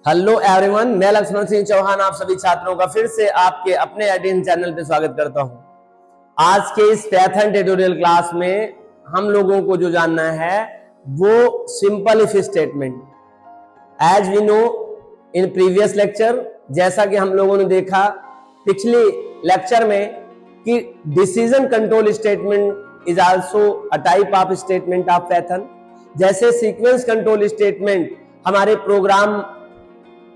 Hello everyone, मैं लक्ष्मण सिंह चौहान आप सभी छात्रों का फिर से आपके अपने एडिन चैनल पे स्वागत करता हूं। आज के इस पाइथन ट्यूटोरियल क्लास में हम लोगों को जो जानना है वो simple if statement. As we know in previous lecture, जैसा कि हम लोगों ने देखा पिछले लेक्चर में कि decision control statement is also a type of statement of Python. जैसे सीक्वेंस कंट्रोल स्टेटमेंट हमारे प्रोग्राम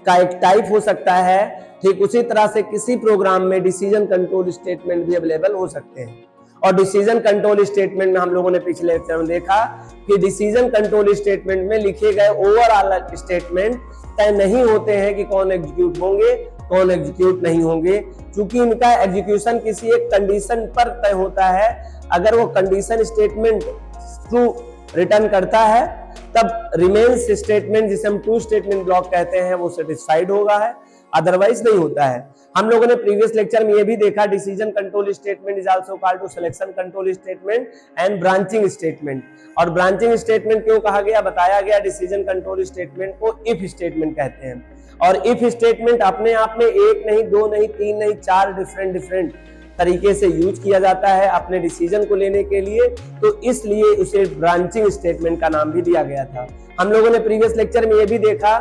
का एक टाइप हो सकता है, ठीक उसी तरह से किसी प्रोग्राम में डिसीजन कंट्रोल स्टेटमेंट भी अवेलेबल हो सकते हैं। और डिसीजन कंट्रोल स्टेटमेंट में हम लोगों ने पिछले लेक्चर में देखा कि डिसीजन कंट्रोल स्टेटमेंट में लिखे गए ओवरऑल स्टेटमेंट तय नहीं होते हैं कि कौन एग्जीक्यूट होंगे कौन एग्जीक्यूट नहीं होंगे, क्योंकि इनका एग्जीक्यूशन किसी एक कंडीशन पर तय होता है। अगर वो कंडीशन स्टेटमेंट ट्रू रिटर्न करता है तब रिमेन्स स्टेटमेंट, जिसे हम ट्रू स्टेटमेंट ब्लॉक कहते हैं, वो सेटिस्फाइड होगा है, अदरवाइज नहीं होता है। हम लोगों ने प्रीवियस लेक्चर में ये भी देखा decision control statement is also called to selection control statement and branching statement. और ब्रांचिंग स्टेटमेंट क्यों कहा गया, बताया गया डिसीजन कंट्रोल स्टेटमेंट को इफ स्टेटमेंट कहते हैं। और इफ स्टेटमेंट अपने आप में एक नहीं, दो नहीं, तीन नहीं, चार डिफरेंट तरीके से यूज किया जाता है अपने डिसीजन को लेने के लिए, तो इसलिए उसे ब्रांचिंग स्टेटमेंट का नाम भी दिया गया था। हम लोगों ने प्रीवियस लेक्चर में यह भी देखा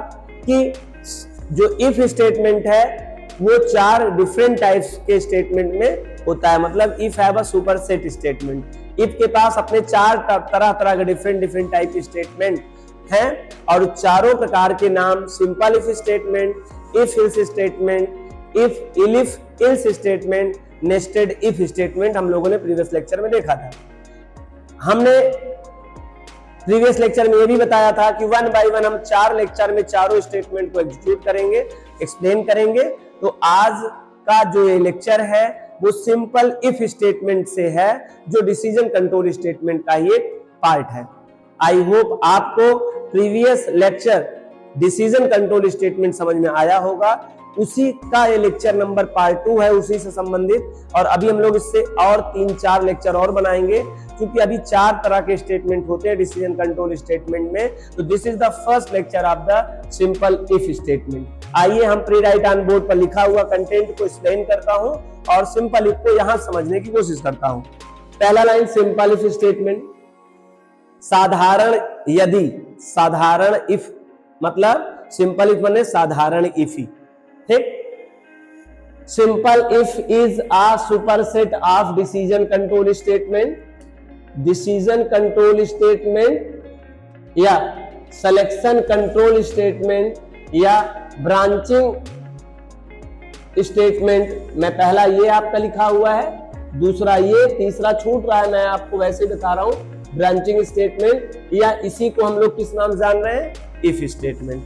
कि जो इफ स्टेटमेंट है वो चार डिफरेंट टाइप्स के स्टेटमेंट में होता है। मतलब if have a superset statement, if के पास अपने चार तरह तरह के डिफरेंट टाइप स्टेटमेंट हैं, और चारों प्रकार के नाम simple if statement, if else statement, if if else statement, nested if statement हम लोगों ने प्रीवियस लेक्चर में देखा था। हमने प्रीवियस लेक्चर में यह भी बताया था कि वन बाय वन हम चार लेक्चर में चारों स्टेटमेंट को एग्जीक्यूट करेंगे, एक्सप्लेन करेंगे। तो आज का जो ये लेक्चर है वो सिंपल इफ स्टेटमेंट से है, जो डिसीजन कंट्रोल स्टेटमेंट का ही एक पार्ट है। आई होप आपको previous lecture decision control statement समझ में आया होगा। उसी का ये लेक्चर नंबर पार्ट 2 है, उसी से संबंधित। और अभी हम लोग इससे और 3-4 लेक्चर और बनाएंगे, क्योंकि अभी 4 तरह के स्टेटमेंट होते हैं डिसीजन कंट्रोल स्टेटमेंट में। तो this is the first lecture of the simple if statement. आइए हम प्री राइट ऑन बोर्ड पर लिखा हुआ कंटेंट को एक्सप्लेन करता हूं और सिंपल इफ को यहां समझने की कोशिश करता हूं। पहला लाइन सिंपल इफ स्टेटमेंट, साधारण यदि, साधारण इफ मतलब सिंपल इफ माने साधारण इफ ही, ठीक। Simple if is a superset of decision control statement, decision control statement या सिलेक्शन कंट्रोल स्टेटमेंट या ब्रांचिंग स्टेटमेंट में पहला ये आपका लिखा हुआ है, दूसरा ये, तीसरा छूट रहा है, मैं आपको वैसे बता रहा हूं, ब्रांचिंग स्टेटमेंट, या इसी को हम लोग किस नाम जान रहे हैं, इफ स्टेटमेंट।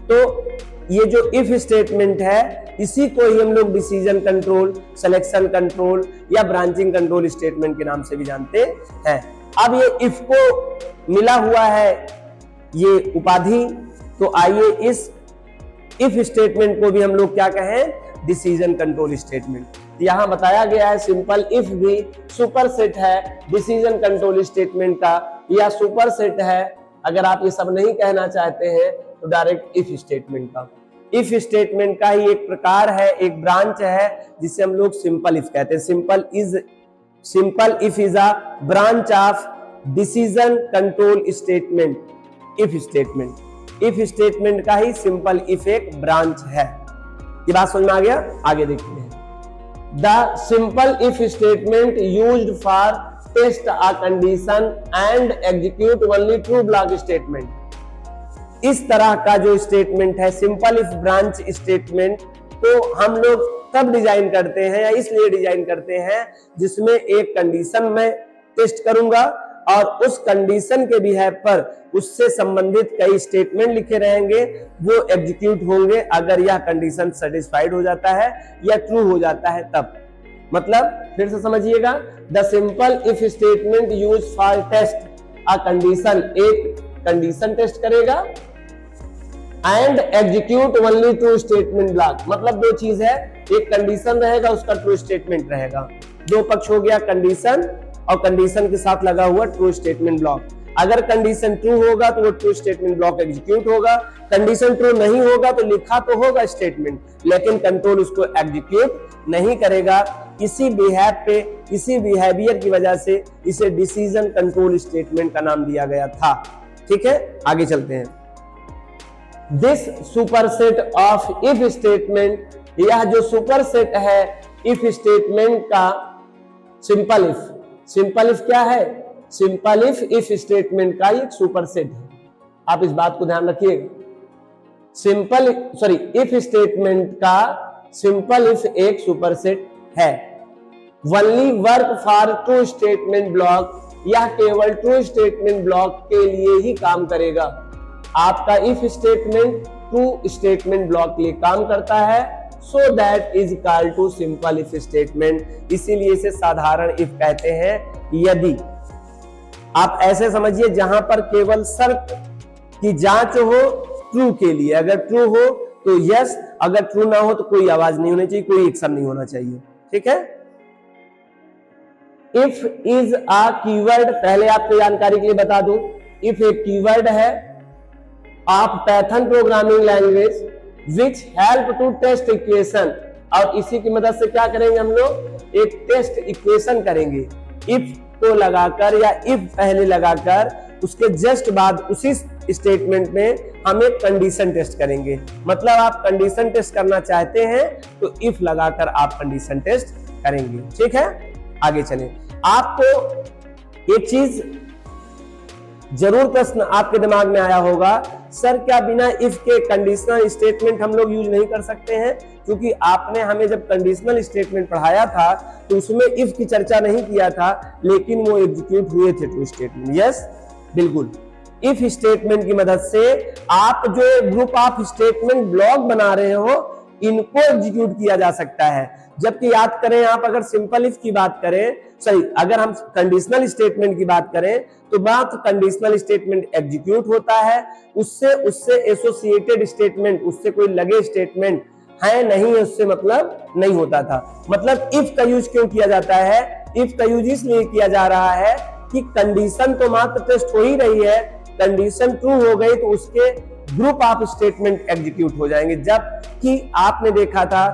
तो ये जो इफ स्टेटमेंट है इसी को ही हम लोग डिसीजन कंट्रोल, सिलेक्शन कंट्रोल या ब्रांचिंग कंट्रोल स्टेटमेंट के नाम से भी जानते हैं। अब ये इफ को मिला हुआ है ये उपाधि, तो आइए इस इफ स्टेटमेंट को भी हम लोग क्या कहें, डिसीजन कंट्रोल स्टेटमेंट। यहां बताया गया है सिंपल इफ भी सुपरसेट है डिसीजन कंट्रोल स्टेटमेंट का, या सुपरसेट है, अगर आप ये सब नहीं कहना चाहते हैं तो डायरेक्ट इफ स्टेटमेंट का। इफ स्टेटमेंट का ही एक प्रकार है, एक ब्रांच है, जिसे हम लोग सिंपल इफ कहते हैं। Simple if is a branch of decision control statement, if statement. If statement का ही सिंपल इफ एक ब्रांच है। ये बात समझ में आ गया, आगे देखते हैं। The simple if statement used for test a condition and execute only true block statement. इस तरह का जो स्टेटमेंट है सिंपल इफ ब्रांच स्टेटमेंट, तो हम लोग तब डिजाइन करते हैं या इसलिए डिजाइन करते हैं जिसमें एक कंडीशन मैं टेस्ट करूंगा और उस कंडीशन के बिहेव पर उससे संबंधित कई स्टेटमेंट लिखे रहेंगे, वो एग्जीक्यूट होंगे अगर यह कंडीशन सेटिस्फाइड हो जाता है या ट्रू हो जाता है तब। मतलब फिर से समझिएगा, the simple if statement use for test a condition, एक कंडीशन टेस्ट करेगा, and execute only true statement block. मतलब दो चीज है, एक कंडीशन रहेगा उसका ट्रू स्टेटमेंट रहेगा, दो पक्ष हो गया, कंडीशन और कंडीशन के साथ लगा हुआ ट्रू स्टेटमेंट ब्लॉक। अगर कंडीशन ट्रू होगा तो वो ट्रू स्टेटमेंट ब्लॉक एग्जीक्यूट होगा, कंडीशन ट्रू नहीं होगा तो लिखा तो होगा स्टेटमेंट, लेकिन कंट्रोल उसको एग्जीक्यूट नहीं करेगा। इसी बिहेवियर की वजह से इसे डिसीजन कंट्रोल स्टेटमेंट का नाम दिया गया था। ठीक है, आगे चलते हैं। This superset of if statement, यह जो सुपरसेट है इफ स्टेटमेंट का, सिंपल इफ क्या है? सिंपल इफ स्टेटमेंट का एक सुपरसेट है। आप इस बात को ध्यान रखिएगा। इफ स्टेटमेंट का सिंपल इफ एक सुपरसेट है। Only work for true statement block, यह केवल ट्रू स्टेटमेंट ब्लॉक के लिए ही काम करेगा। आपका if statement true statement block के लिए काम करता है, so that is equal to simple if statement, इसीलिए इसे साधारण इफ कहते हैं। यदि आप ऐसे समझिए जहां पर केवल शर्त की जांच हो ट्रू के लिए, अगर ट्रू हो तो यस, अगर ट्रू ना हो तो कोई आवाज नहीं होनी चाहिए, कोई एक्शन नहीं होना चाहिए। ठीक है। इफ इज अ कीवर्ड, पहले आपको जानकारी के लिए बता दूं, इफ एक कीवर्ड है of Python programming language which help to test equation, और इसी की मदद से क्या करेंगे हम लोग? एक टेस्ट इक्वेशन करेंगे। इफ को लगाकर या इफ पहले लगाकर उसके जस्ट बाद उसी स्टेटमेंट में हम एक कंडीशन टेस्ट करेंगे। मतलब आप कंडीशन टेस्ट करना चाहते हैं तो इफ लगाकर आप कंडीशन टेस्ट करेंगे। ठीक है, आगे चलें। आपको एक चीज जरूर प्रश्न आपके दिमाग में आया होगा, सर क्या बिना इफ के कंडीशनल स्टेटमेंट हम लोग यूज नहीं कर सकते हैं? क्योंकि आपने हमें जब कंडीशनल स्टेटमेंट पढ़ाया था तो उसमें इफ की चर्चा नहीं किया था, लेकिन वो एग्जीक्यूट हुए थे ट्रू स्टेटमेंट। यस, बिल्कुल। इफ स्टेटमेंट की मदद से आप जो ग्रुप ऑफ स्टेटमेंट ब्लॉक बना रहे हो इनको एग्जीक्यूट किया जा सकता है। जबकि याद करें, आप अगर सिंपल इफ की बात करें, अगर हम कंडीशनल स्टेटमेंट की बात करें तो बात कंडीशनल स्टेटमेंट एग्जीक्यूट होता है, उससे एसोसिएटेड स्टेटमेंट, उससे कोई लगे स्टेटमेंट है नहीं है, उससे मतलब नहीं होता था। मतलब इफ का यूज क्यों किया जाता है? इफ का यूज इसलिए किया जा रहा है कि कंडीशन तो मात्र टेस्ट हो ही रही है, कंडीशन ट्रू हो गई तो उसके ग्रुप ऑफ स्टेटमेंट एग्जीक्यूट हो जाएंगे। जबकि आपने देखा था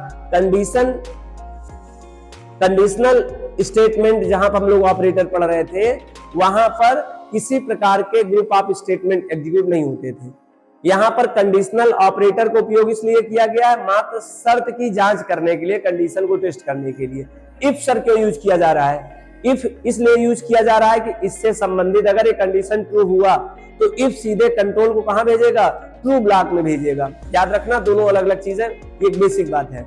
कंडीशनल स्टेटमेंट जहां पर हम लोग ऑपरेटर पढ़ रहे थे, वहां पर किसी प्रकार के ग्रुप ऑफ स्टेटमेंट एग्जीक्यूट नहीं होते थे। यहां पर कंडीशनल ऑपरेटर का उपयोग इसलिए किया गया है मात्र शर्त की जांच करने के लिए, कंडीशन को टेस्ट करने के लिए। इफ सर क्यों यूज किया जा रहा है? इफ इसलिए यूज किया जा रहा है कि इससे संबंधित अगर ये कंडीशन ट्रू हुआ तो इफ सीधे कंट्रोल को कहां भेजेगा? ट्रू ब्लॉक में भेजेगा। याद रखना, दोनों अलग अलग चीजें, एक बेसिक बात है।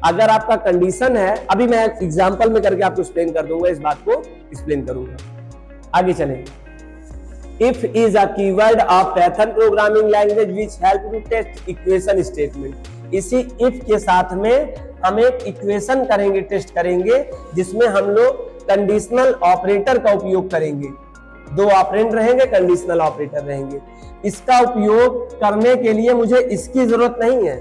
अगर आपका कंडीशन है, अभी मैं एग्जांपल में करके आपको एक्सप्लेन कर दूंगा, इस बात को एक्सप्लेन करूंगा। आगे चलें। If is a keyword of Python programming language which help to test equation statement. इसी इफ के साथ में हम एक इक्वेशन करेंगे, टेस्ट करेंगे, जिसमें हम लोग कंडीशनल ऑपरेटर का उपयोग करेंगे। दो ऑपरेंड रहेंगे, कंडीशनल ऑपरेटर रहेंगे। इसका उपयोग करने के लिए मुझे इसकी जरूरत नहीं है।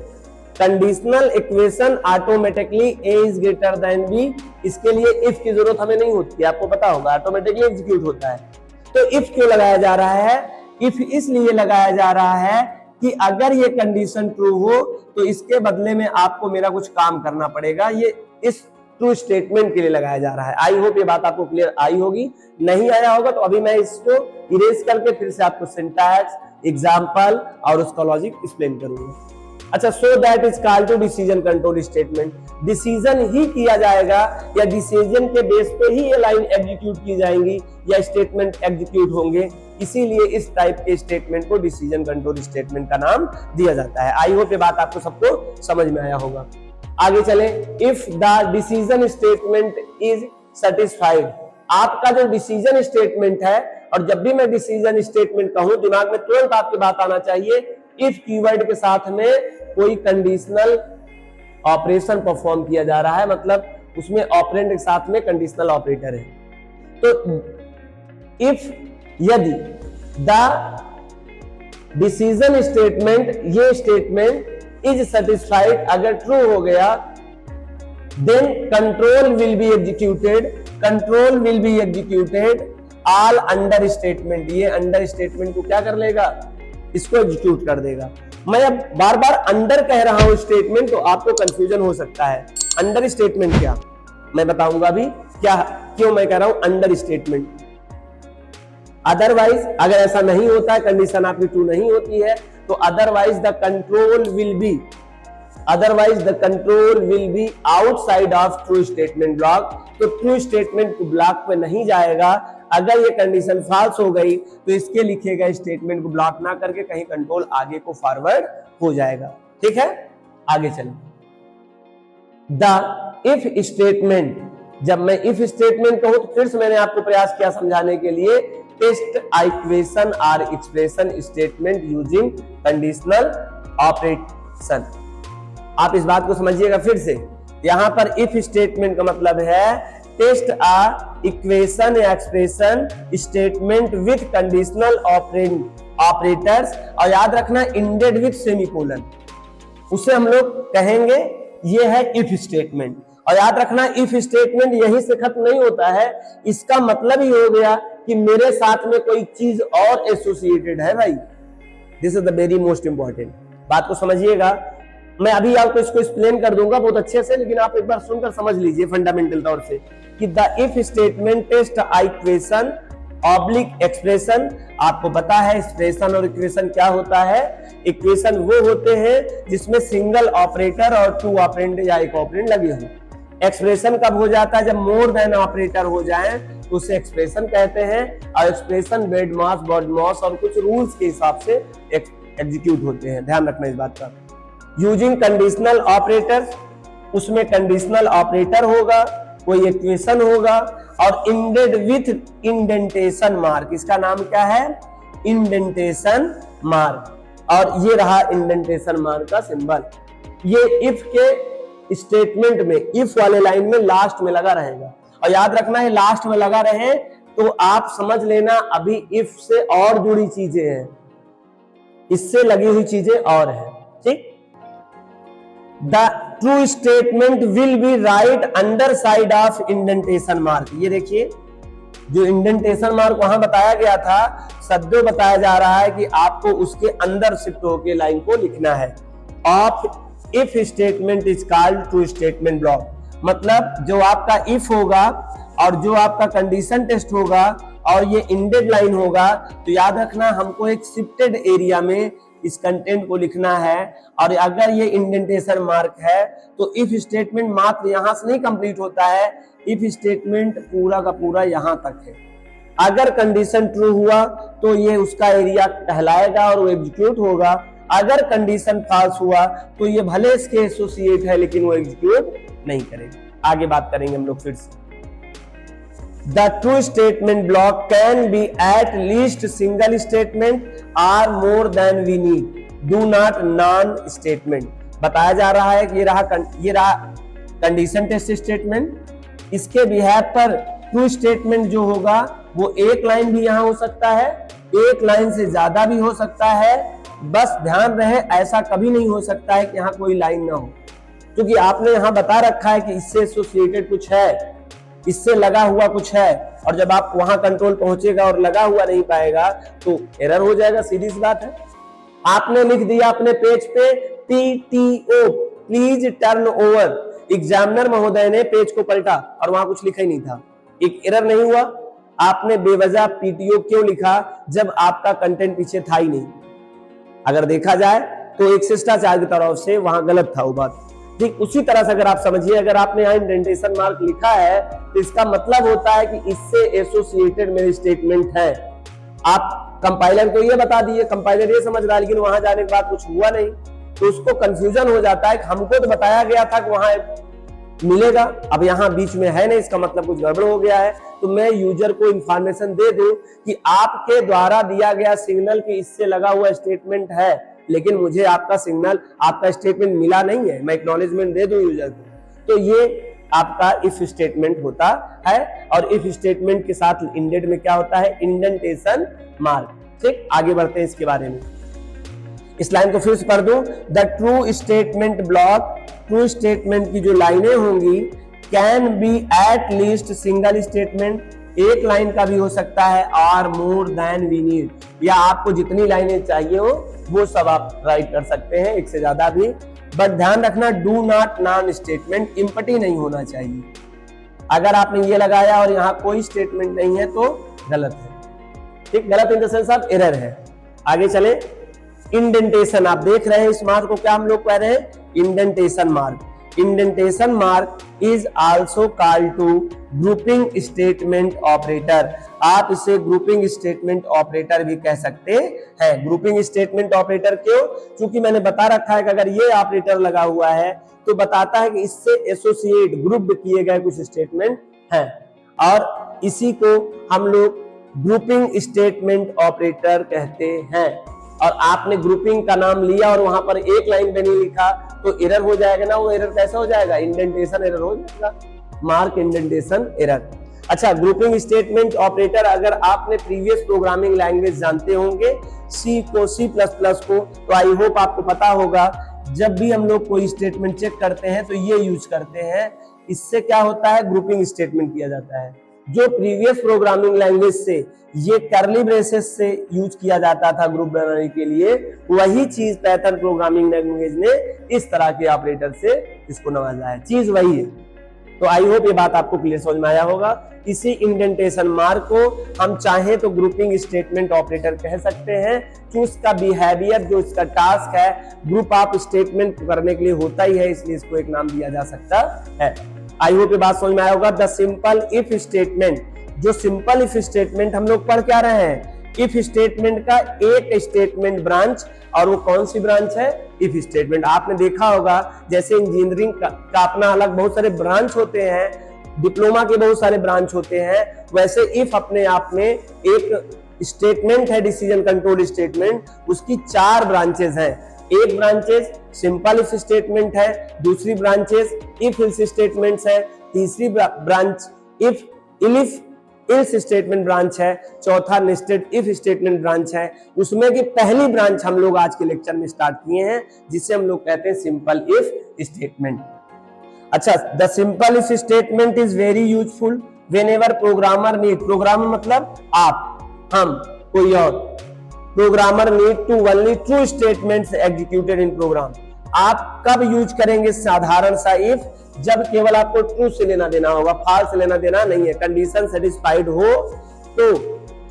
Conditional equation automatically A is greater than B, इसके लिए इफ की जरूरत हमें नहीं होती है, आपको पता होगा, ऑटोमेटिकली एग्जीक्यूट होता है। तो इफ क्यों लगाया जा रहा है? इफ इसलिए लगाया जा रहा है कि अगर ये कंडीशन ट्रू हो तो इसके बदले में आपको मेरा कुछ काम करना पड़ेगा। ये इस ट्रू स्टेटमेंट के लिए लगाया जा रहा है। आई होप ये बात आपको क्लियर आई होगी। नहीं आया होगा तो अभी मैं इसको इरेज करके फिर से आपको सिंटैक्स, एग्जांपल और उसका लॉजिक एक्सप्लेन करूंगा। अच्छा, so that is called to decision control statement. Decision ही किया जाएगा या डिसीजन के बेस पे ही ये लाइन एग्जीक्यूट की जाएंगी या स्टेटमेंट एग्जीक्यूट होंगे, इसीलिए इस टाइप के स्टेटमेंट को डिसीजन कंट्रोल स्टेटमेंट का नाम दिया जाता है। आई होप ये बात आपको सबको समझ में आया होगा। आगे चलें। If the decision statement is satisfied, आपका जो डिसीजन स्टेटमेंट है, और जब भी मैं डिसीजन स्टेटमेंट कहूं दिमाग में तुरंत आपकी बात आना चाहिए, इफ कीवर्ड के साथ में कोई कंडीशनल ऑपरेशन परफॉर्म किया जा रहा है, मतलब उसमें ऑपरेंड के साथ में कंडीशनल ऑपरेटर है। तो इफ यदि द डिसीजन स्टेटमेंट, ये स्टेटमेंट इज सेटिस्फाइड, अगर ट्रू हो गया, then control will be executed. Control will be executed all under statement, ये अंडर स्टेटमेंट को क्या कर लेगा, इसको एग्जीक्यूट कर देगा। मैं अब बार बार अंडर कह रहा हूं स्टेटमेंट, तो आपको कंफ्यूजन हो सकता है। अंडर स्टेटमेंट क्या, मैं बताऊंगा अभी क्या, क्यों मैं कह रहा हूं अंडर स्टेटमेंट। अदरवाइज अगर ऐसा नहीं होता है, कंडीशन आपकी ट्रू नहीं होती है, तो otherwise the control will B outside of true statement block. तो ट्रू स्टेटमेंट ब्लॉक पे नहीं जाएगा। अगर ये कंडीशन फॉल्स हो गई तो इसके लिखे गए स्टेटमेंट को ब्लॉक ना करके कहीं कंट्रोल आगे को फॉरवर्ड हो जाएगा। ठीक है, आगे चलें। द इफ स्टेटमेंट, जब मैं इफ स्टेटमेंट कहूं तो फिर से मैंने आपको प्रयास किया समझाने के लिए, टेस्ट इक्वेशन और expression statement using conditional operation. आप इस बात को समझिएगा फिर से। यहां पर इफ स्टेटमेंट का मतलब है टेस्ट इक्वेशन या expression statement with conditional operators, और याद रखना इंडेड विथ सेमीकोलन, उसे हम लोग कहेंगे ये है इफ स्टेटमेंट। और याद रखना इफ स्टेटमेंट यहीं से खत्म नहीं होता है, इसका मतलब ही हो गया कि मेरे साथ में कोई चीज और एसोसिएटेड है भाई। This is the very most important, बात को समझिएगा। मैं अभी आपको इसको एक्सप्लेन कर दूंगा बहुत अच्छे से, लेकिन आप एक बार सुनकर समझ लीजिए फंडामेंटल तौर से कि the if statement test equation oblique expression. आपको पता है एक्सप्रेशन और इक्वेशन क्या होता है। इक्वेशन वो होते हैं जिसमें सिंगल ऑपरेटर और टू ऑपरेंड या एक ऑपरेंड लगे हों। एक्सप्रेशन कब हो जाता है, जब मोर देन ऑपरेटर हो जाए तो उसे एक्सप्रेशन कहते हैं। और एक्सप्रेशन बेड मास, बॉड मास और कुछ रूल्स के हिसाब से एग्जीक्यूट होते हैं, ध्यान रखना इस बात का। यूजिंग कंडीशनल ऑपरेटर्स, उसमें कंडीशनल ऑपरेटर होगा, कोई इक्वेशन होगा, और इंडेड विथ इंडेंटेशन मार्क। इसका नाम क्या है, इंडेंटेशन मार्क। और ये रहा इंडेंटेशन मार्क का सिंबल। ये इफ के स्टेटमेंट में, इफ वाले लाइन में लास्ट में लगा रहेगा। और याद रखना है लास्ट में लगा रहे तो आप समझ लेना अभी इफ से और जुड़ी चीजें हैं, इससे लगी हुई चीजें और है। ठीक, the true statement will be right under side of indentation mark. ये देखिए जो इंडेंटेशन मार्क वहां बताया गया था, सद्यों बताया जा रहा है कि आपको उसके अंदर शिफ्ट होकर लाइन को लिखना है। Of if statement is called true statement block. मतलब जो आपका इफ होगा और जो आपका कंडीशन टेस्ट होगा और ये इंडेड लाइन होगा, तो याद रखना हमको एक शिफ्टेड एरिया में इस कंटेंट को लिखना है। और अगर ये इंडेंटेशन मार्क है तो इफ स्टेटमेंट मात्र यहां से नहीं कंप्लीट होता है, इफ स्टेटमेंट पूरा का पूरा यहां तक है। अगर कंडीशन ट्रू हुआ तो ये उसका एरिया कहलाएगा और वो एग्जीक्यूट होगा। अगर कंडीशन फॉल्स हुआ तो ये भले इसके एसोसिएट है लेकिन वो एग्जीक्यूट नहीं करेगा। आगे बात करेंगे हम लोग फिर से। The true statement block can be at least single statement or more than we need. Do not non statement. बताया जा रहा है कि ये रहा कंडीशन टेस्ट स्टेटमेंट। इसके बिहाफ पर ट्रू स्टेटमेंट जो होगा वो एक लाइन भी यहां हो सकता है, एक लाइन से ज्यादा भी हो सकता है। बस ध्यान रहे ऐसा कभी नहीं हो सकता है कि यहाँ कोई लाइन ना हो, क्योंकि आपने यहां बता रखा है कि इससे एसोसिएटेड कुछ है, इससे लगा हुआ कुछ है। और जब आप वहां कंट्रोल पहुंचेगा और लगा हुआ नहीं पाएगा तो एरर हो जाएगा, सीधी सी बात है। आपने लिख दिया अपने पेज पे PTO, please turn over. Examiner महोदय ने पेज को पलटा और वहां कुछ लिखा ही नहीं था, एक एरर नहीं हुआ। आपने बेवजह PTO क्यों लिखा जब आपका कंटेंट पीछे था ही नहीं? अगर देखा जाए तो एक शिष्टाचार की तरफ से वहां गलत था वो बात। ठीक उसी तरह से अगर आप समझिए, अगर आपने यहाँ इंडेंटेशन मार्क लिखा है तो इसका मतलब होता है कि इससे एसोसिएटेड मेरी स्टेटमेंट है। आप कंपाइलर को ये बता दिए, कंपाइलर ये समझ रहा है, लेकिन वहां जाने के बाद कुछ हुआ नहीं तो उसको कंफ्यूजन हो जाता है। हमको तो बताया गया था कि वहां मिलेगा, अब यहाँ बीच में है नहीं, इसका मतलब कुछ गड़बड़ हो गया है। तो मैं यूजर को इंफॉर्मेशन दे दूं कि आपके द्वारा दिया गया सिग्नल कि इससे लगा हुआ स्टेटमेंट है, लेकिन मुझे आपका सिग्नल, आपका स्टेटमेंट मिला नहीं है, मैं एक्नॉलेजमेंट दे दूं यूजर को। तो ये आपका इफ स्टेटमेंट होता है। और इफ स्टेटमेंट के साथ इंडेड में क्या होता है, इंडेंटेशन मार्क। ठीक, आगे बढ़ते हैं इसके बारे में। इस लाइन को फिर से पढ़ दूं, the true statement block, true statement की जो लाइनें होंगी, can be at least single statement, एक लाइन का भी हो सकता है, और मोर देन वी नीड, या आपको जितनी लाइनें चाहिए हो वो सब आप राइट कर सकते हैं, एक से ज्यादा भी। बट ध्यान रखना, do not non statement empty नहीं होना चाहिए। अगर आपने ये लगाया और यहाँ कोई स्टेटमेंट नहीं है तो गलत है, ठीक, गलत in the sense of error है। आगे चले, इंडेंटेशन, आप देख रहे हैं इस मार्क को क्या हम लोग कह रहे हैं, indentation mark. Indentation mark is also called to grouping statement operator. आप इसे ग्रुपिंग स्टेटमेंट ऑपरेटर भी कह सकते हैं। ग्रुपिंग स्टेटमेंट ऑपरेटर क्यों? क्योंकि मैंने बता रखा है कि अगर ये ऑपरेटर लगा हुआ है तो बताता है कि इससे एसोसिएट ग्रुप किए गए कुछ स्टेटमेंट हैं, और इसी को हम लोग ग्रुपिंग स्टेटमेंट ऑपरेटर कहते हैं। और आपने ग्रुपिंग का नाम लिया और वहां पर एक लाइन पे नहीं लिखा तो एरर हो जाएगा ना। वो एरर कैसा हो जाएगा, इंडेंटेशन एरर हो जाएगा, मार्क इंडेंटेशन एरर। अच्छा, ग्रुपिंग स्टेटमेंट ऑपरेटर अगर आपने प्रीवियस प्रोग्रामिंग लैंग्वेज जानते होंगे, सी को, C++ को, तो आई होप आपको पता होगा जब भी हम लोग कोई स्टेटमेंट चेक करते हैं तो ये यूज करते हैं। इससे क्या होता है, ग्रुपिंग स्टेटमेंट किया जाता है। जो प्रीवियस प्रोग्रामिंग लैंग्वेज से ये कर्ली ब्रेसेस से यूज किया जाता था ग्रुप बनाने के लिए, वही चीज पाइथन प्रोग्रामिंग लैंग्वेज ने इस तरह के ऑपरेटर से इसको नवाजा है, चीज वही है। तो आई होप ये बात आपको क्लियर समझ में आया होगा। इसी इंडेंटेशन मार्क को हम चाहे तो ग्रुपिंग स्टेटमेंट ऑपरेटर कह सकते हैं कि उसका बिहेवियर, जो इसका टास्क है, ग्रुप ऑफ स्टेटमेंट करने के लिए होता ही है, इसलिए इसको एक नाम दिया जा सकता है। आई होप ये बात समझ में आया होगा। द सिंपल इफ स्टेटमेंट, जो सिंपल इफ स्टेटमेंट हम लोग पढ़ क्या रहे हैं, इफ स्टेटमेंट का एक स्टेटमेंट ब्रांच, और वो कौन सी ब्रांच है, इफ स्टेटमेंट। आपने देखा होगा जैसे इंजीनियरिंग का अपना अलग बहुत सारे ब्रांच होते हैं, डिप्लोमा के बहुत सारे ब्रांच होते हैं, वैसे इफ अपने आप में एक स्टेटमेंट है, डिसीजन कंट्रोल स्टेटमेंट, उसकी 4 ब्रांचेस हैं। एक ब्रांचेस सिंपल इफ स्टेटमेंट है, दूसरी ब्रांचेस इफ एल्स स्टेटमेंट्स है, तीसरी branch if else statement branch है, चौथा नेस्टेड इफ स्टेटमेंट ब्रांच है। उसमें की पहली ब्रांच हम लोग आज के लेक्चर में स्टार्ट किए हैं, जिसे हम लोग कहते हैं सिंपल इफ स्टेटमेंट। अच्छा, the simple if statement is very useful whenever programmer need, programmer मतलब आप, हम, कोई और, programmer need to only true statements executed in program. आप कब यूज करेंगे साधारण सा इफ, जब केवल आपको ट्रू से लेना देना होगा, फॉल्स से लेना देना नहीं है। कंडीशन सेटिस्फाइड हो तो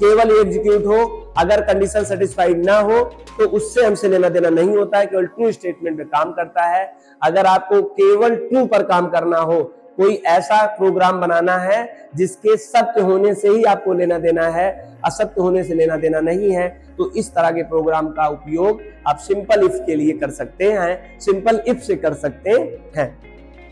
केवल एग्जीक्यूट हो, अगर कंडीशन सेटिस्फाइड ना हो तो उससे हमसे लेना देना नहीं होता है, केवल ट्रू स्टेटमेंट पे काम करता है। अगर आपको केवल ट्रू पर काम करना हो, कोई ऐसा प्रोग्राम बनाना है जिसके सत्य होने से ही आपको लेना देना है, असत्य होने से लेना देना नहीं है, तो इस तरह के प्रोग्राम का उपयोग आप सिंपल इफ के लिए कर सकते हैं, सिंपल इफ से कर सकते हैं।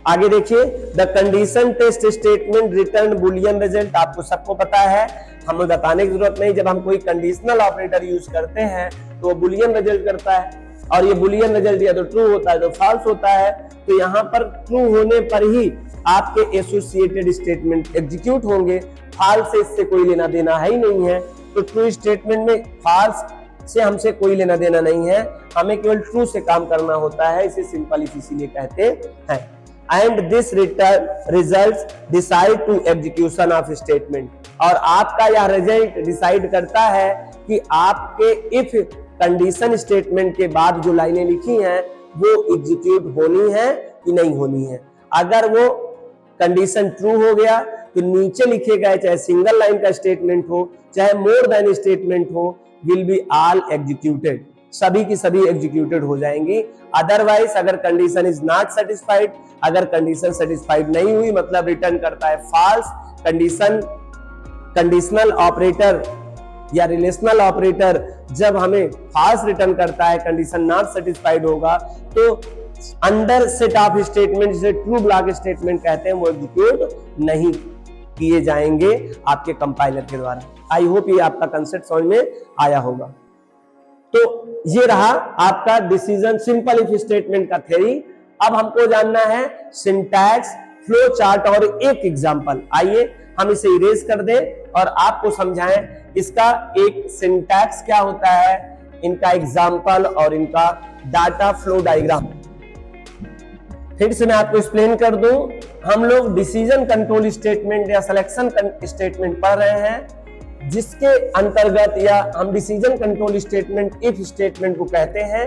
आगे देखिए, the condition test statement return boolean result. आपको सबको पता है, हमें बताने की जरूरत नहीं, जब हम कोई कंडीशनल ऑपरेटर यूज करते हैं तो वो बुलियन रिजल्ट करता है, और ये बुलियन रिजल्ट या तो ट्रू होता है तो फॉल्स होता है। तो यहाँ पर ट्रू होने पर ही आपके एसोसिएटेड स्टेटमेंट एग्जीक्यूट होंगे, फॉल्स से इससे कोई लेना देना है ही नहीं है। तो ट्रू स्टेटमेंट में फॉल्स से हमसे कोई लेना देना नहीं है, हमें केवल ट्रू से काम करना होता है, इसे सिंपल इफ इसीलिए कहते हैं। And this return result decide to execution of statement, और आपका यह रिजल्ट डिसाइड करता है कि आपके इफ कंडीशन स्टेटमेंट के बाद जो लाइनें लिखी हैं वो एग्जीक्यूट होनी है कि नहीं होनी है। अगर वो कंडीशन ट्रू हो गया तो नीचे लिखे गए चाहे सिंगल लाइन का स्टेटमेंट हो, चाहे मोर देन स्टेटमेंट हो, विल बी ऑल एग्जीक्यूटेड, सभी की सभी एग्जीक्यूटेड हो जाएंगी। अदरवाइज अगर कंडीशन इज नॉट सेटिस्फाइड, अगर कंडीशन सेटिस्फाइड नहीं हुई मतलब रिटर्न करता है फॉल्स। कंडीशनल ऑपरेटर या रिलेशनल ऑपरेटर जब हमें फॉल्स रिटर्न करता है, कंडीशन नॉट सेटिस्फाइड होगा, तो अंडर सेट ऑफ स्टेटमेंट जिसे ट्रू ब्लॉक स्टेटमेंट कहते हैं, वो एग्जीक्यूट नहीं किए जाएंगे आपके कंपाइलर के द्वारा। आई होप ये आपका कंसेप्ट समझ में आया होगा। तो ये रहा आपका डिसीजन सिंपल इफ स्टेटमेंट का थ्योरी। अब हमको जानना है सिंटैक्स, फ्लो चार्ट और एक एग्जांपल। आइए हम इसे इरेज कर दें और आपको समझाएं इसका एक सिंटैक्स क्या होता है, इनका एग्जांपल और इनका डाटा फ्लो डायग्राम। फिर से मैं आपको एक्सप्लेन कर दूं हम लोग डिसीजन कंट्रोल स्टेटमेंट या सिलेक्शन स्टेटमेंट पढ़ रहे हैं, जिसके अंतर्गत या हम decision control statement if statement को कहते हैं।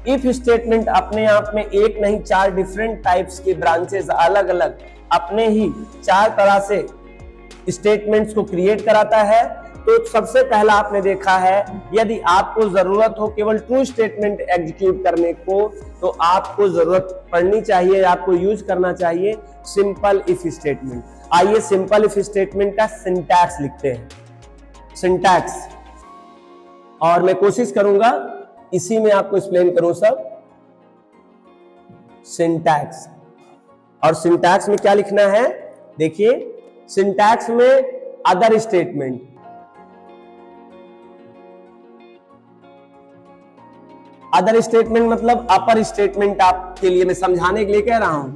इफ स्टेटमेंट अपने आप में एक नहीं 4 डिफरेंट टाइप्स के ब्रांचेस अलग अलग अपने ही 4 तरह से स्टेटमेंट्स को क्रिएट कराता है। तो सबसे पहला आपने देखा है, यदि आपको जरूरत हो केवल ट्रू स्टेटमेंट एग्जीक्यूट करने को, तो आपको जरूरत पड़नी चाहिए, आपको यूज करना चाहिए सिंपल इफ स्टेटमेंट। आइए सिंपल इफ स्टेटमेंट का सिंटैक्स लिखते हैं, सिंटैक्स, और मैं कोशिश करूंगा इसी में आपको एक्सप्लेन करूं सब सिंटैक्स। और सिंटैक्स में क्या लिखना है, देखिए सिंटैक्स में अदर स्टेटमेंट, अदर स्टेटमेंट मतलब अपर स्टेटमेंट, आपके लिए मैं समझाने के लिए कह रहा हूं।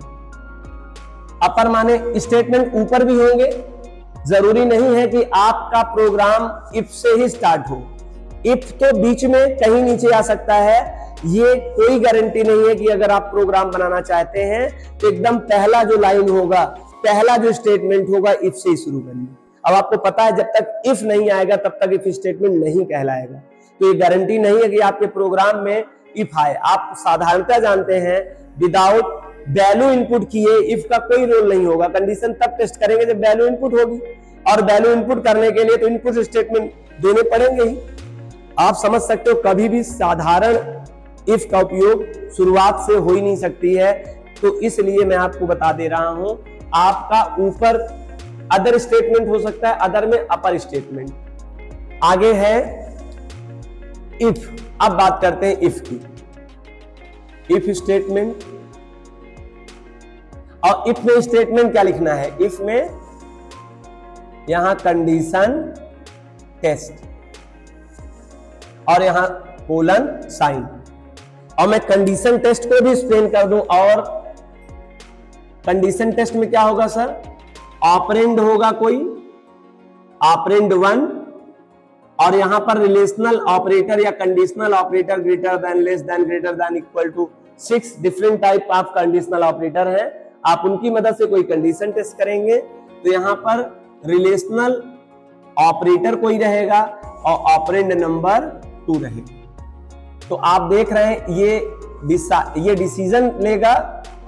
अपर माने स्टेटमेंट ऊपर भी होंगे, जरूरी नहीं है कि आपका प्रोग्राम इफ से ही स्टार्ट हो। इफ तो बीच में कहीं नीचे आ सकता है, ये कोई गारंटी नहीं है कि अगर आप प्रोग्राम बनाना चाहते हैं तो एकदम पहला जो लाइन होगा, पहला जो स्टेटमेंट होगा इफ से ही शुरू करिए। अब आपको पता है जब तक इफ नहीं आएगा तब तक इफ स्टेटमेंट नहीं कहलाएगा, तो ये गारंटी नहीं है कि आपके प्रोग्राम में इफ आए। आप साधारणतः जानते हैं विदाउट वैल्यू इनपुट किए इफ का कोई रोल नहीं होगा। कंडीशन तब टेस्ट करेंगे जब वैल्यू इनपुट होगी, और वैल्यू इनपुट करने के लिए तो इनपुट स्टेटमेंट देने पड़ेंगे ही। आप समझ सकते हो कभी भी साधारण इफ का उपयोग शुरुआत से हो ही नहीं सकती है, तो इसलिए मैं आपको बता दे रहा हूं। आपका ऊपर अदर स्टेटमेंट हो सकता है, अदर में अपर स्टेटमेंट। आगे है इफ। अब बात करते हैं इफ की। इफ स्टेटमेंट, और इफ में स्टेटमेंट क्या लिखना है, इफ में यहां कंडीशन टेस्ट और यहां कोलन साइन। और मैं कंडीशन टेस्ट को भी एक्सप्लेन कर दूं। और कंडीशन टेस्ट में क्या होगा सर, ऑपरेंड होगा कोई, ऑपरेंड 1, और यहां पर रिलेशनल ऑपरेटर या conditional operator greater than, less than, greater than, equal to 6 different type of conditional operator है। आप उनकी मदद से कोई कंडीशन टेस्ट करेंगे तो यहां पर रिलेशनल ऑपरेटर कोई रहेगा और ऑपरेंड नंबर 2 रहेगा। तो आप देख रहे हैं ये डिसीजन लेगा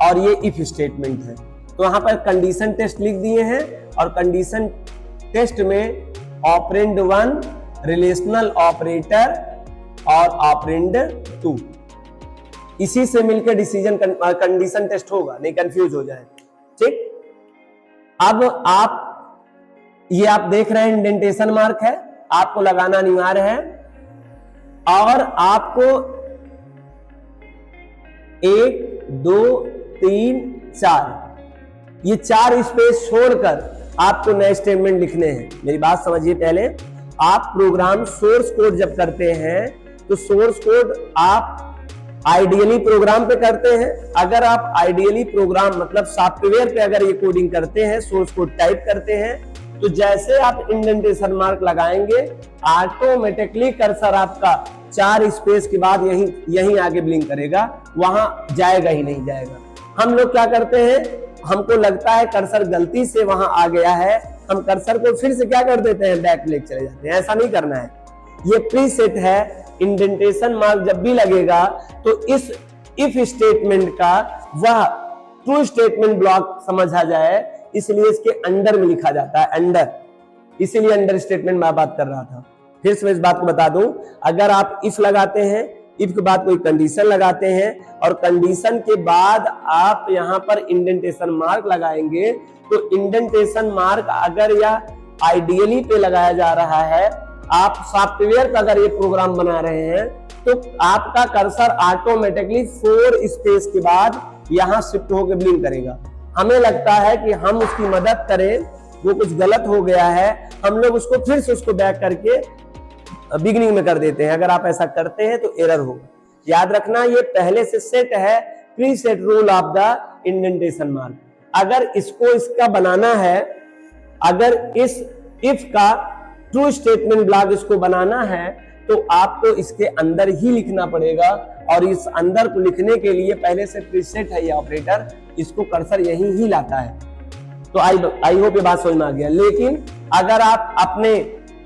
और ये इफ स्टेटमेंट है। तो यहां पर कंडीशन टेस्ट लिख दिए हैं, और कंडीशन टेस्ट में ऑपरेंड 1, रिलेशनल ऑपरेटर और ऑपरेंड 2, इसी से मिलकर डिसीजन कंडीशन टेस्ट होगा, नहीं कंफ्यूज हो जाए। ठीक, अब ये आप देख रहे हैं इंडेंटेशन मार्क है, आपको लगाना अनिवार्य है, और आपको 1, 2, 3, 4 ये 4 स्पेस छोड़कर आपको नए स्टेटमेंट लिखने हैं। मेरी बात समझिए पहले। आप प्रोग्राम सोर्स कोड जब करते हैं तो सोर्स कोड आप आइडियली प्रोग्राम पे करते हैं। अगर आप आइडियली प्रोग्राम मतलब सॉफ्टवेयर पे अगर ये कोडिंग करते हैं, सोर्स कोड टाइप करते हैं, तो जैसे आप इंडेंटेशन मार्क लगाएंगे ऑटोमेटिकली कर्सर आपका 4 स्पेस के बाद यहीं आगे ब्लिंक करेगा, वहां जाएगा ही नहीं जाएगा। हम लोग क्या करते हैं, हमको लगता है कर्सर गलती से वहां आ गया है, हम कर्सर को फिर से क्या कर देते हैं, बैक क्लिक चले जाते हैं। ऐसा नहीं करना है, ये प्रीसेट है। इंडेंटेशन मार्क जब भी लगेगा तो इस इफ स्टेटमेंट का वह ट्रू स्टेटमेंट ब्लॉक समझा जाए, इसलिए इसके अंडर में लिखा जाता है, अंडर, इसीलिए अंडर स्टेटमेंट मैं बात कर रहा था। फिर से मैं इस बात को बता दूं, अगर आप इफ लगाते हैं, इफ के बाद कोई कंडीशन लगाते हैं और कंडीशन के बाद आप यहां पर इंडेंटेशन मार्क लगाएंगे, तो इंडेंटेशन मार्क अगर यह आइडियली पे लगाया जा रहा है, आप सॉफ्टवेयर का अगर ये प्रोग्राम बना रहे हैं, तो आपका कर्सर ऑटोमेटिकली 4 स्पेस के बाद यहां शिफ्ट होकर ब्लिंक करेगा। हमें लगता है कि हम उसकी मदद करें, वो कुछ गलत हो गया है, हम लोग उसको फिर से उसको बैक करके बिगिनिंग में कर देते हैं। अगर आप ऐसा करते हैं तो एरर होगा। याद रखना, ये पहले से सेट है, pre set rule of the indentation mark. अगर इसका बनाना है, अगर इस इफ का ट्रू स्टेटमेंट ब्लॉक इसको बनाना है, तो आपको इसके अंदर ही लिखना पड़ेगा, और इस अंदर को लिखने के लिए पहले से प्रीसेट है ये ऑपरेटर, इसको कर्सर यहीं ही लाता है। तो आई होप ये बात समझ में आ गया। लेकिन अगर आप अपने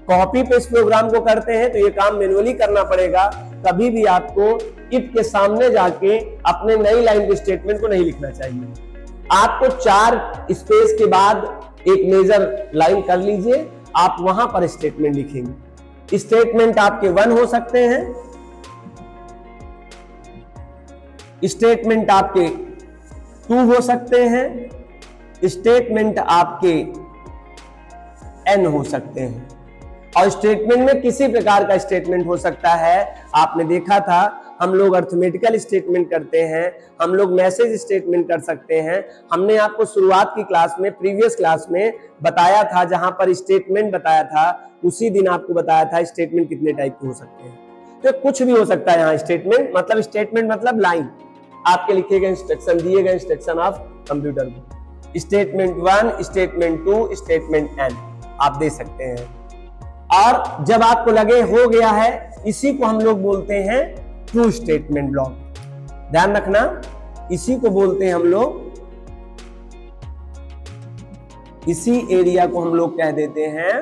कॉपी पेस्ट प्रोग्राम को करते हैं तो ये काम मैन्युअली करना पड़ेगा। कभी भी आपको इफ के सामने जाके अपने नई लाइन के स्टेटमेंट को नहीं लिखना चाहिए। आपको 4 स्पेस के बाद एक मेजर लाइन कर लीजिए, आप वहां पर स्टेटमेंट लिखेंगे। स्टेटमेंट आपके 1 हो सकते हैं, स्टेटमेंट आपके 2 हो सकते हैं, स्टेटमेंट आपके n हो सकते हैं, और स्टेटमेंट में किसी प्रकार का स्टेटमेंट हो सकता है। आपने देखा था हम लोग अर्थमेटिकल स्टेटमेंट करते हैं, हम लोग मैसेज स्टेटमेंट कर सकते हैं। हमने आपको शुरुआत की क्लास में, प्रीवियस क्लास में बताया था, जहां पर स्टेटमेंट बताया था उसी दिन आपको बताया था स्टेटमेंट कितने टाइप के हो सकते हैं। तो कुछ भी हो सकता है यहाँ स्टेटमेंट मतलब लाइन, आपके लिखे गए इंस्ट्रक्शन, दिए गए इंस्ट्रक्शन ऑफ कंप्यूटर को। स्टेटमेंट 1, स्टेटमेंट 2, स्टेटमेंट n आप दे सकते हैं। और जब आपको लगे हो गया है, इसी को हम लोग बोलते हैं ट्रू स्टेटमेंट ब्लॉक। ध्यान रखना, इसी को बोलते हैं हम लोग, इसी एरिया को हम लोग कह देते हैं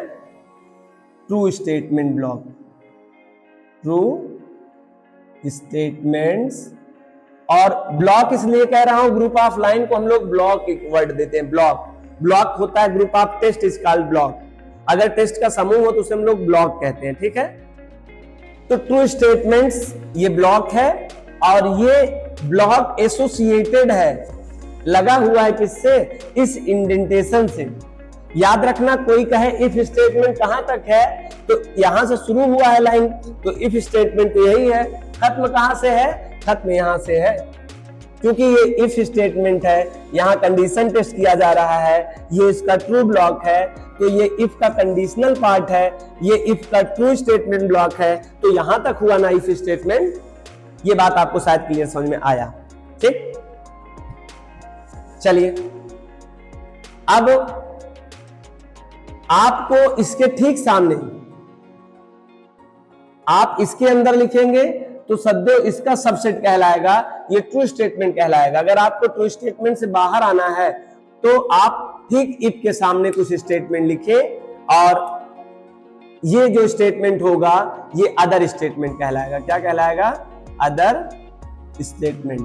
true statement block. True statements, और ब्लॉक इसलिए कह रहा हूं, ग्रुप ऑफ लाइन को हम लोग ब्लॉक वर्ड देते हैं। ब्लॉक होता है group of test is called block. अगर टेस्ट का समूह हो तो उसे हम लोग ब्लॉक कहते हैं, ठीक है। तो ट्रू स्टेटमेंट्स ये ब्लॉक है, और ये ब्लॉक एसोसिएटेड है, लगा हुआ है किससे? इस इंडेंटेशन से। याद रखना, कोई कहे इफ स्टेटमेंट कहां तक है, तो यहां से शुरू हुआ है लाइन, तो इफ स्टेटमेंट तो यही है। खत्म कहां से है? खत्म यहां से है। क्योंकि ये इफ स्टेटमेंट है, यहां कंडीशन टेस्ट किया जा रहा है, ये इसका ट्रू ब्लॉक है, तो ये इफ का कंडीशनल पार्ट है, ये इफ का ट्रू स्टेटमेंट ब्लॉक है। तो यहां तक हुआ ना इफ स्टेटमेंट। ये बात आपको शायद क्लियर समझ में आया, ठीक। चलिए, अब आपको इसके ठीक सामने, आप इसके अंदर लिखेंगे तो सद्यो इसका सबसेट कहलाएगा, ये ट्रू स्टेटमेंट कहलाएगा। अगर आपको ट्रू स्टेटमेंट से बाहर आना है तो आप ठीक इफ के सामने कुछ स्टेटमेंट लिखें, और ये जो स्टेटमेंट होगा ये अदर स्टेटमेंट कहलाएगा। क्या कहलाएगा? Other statement.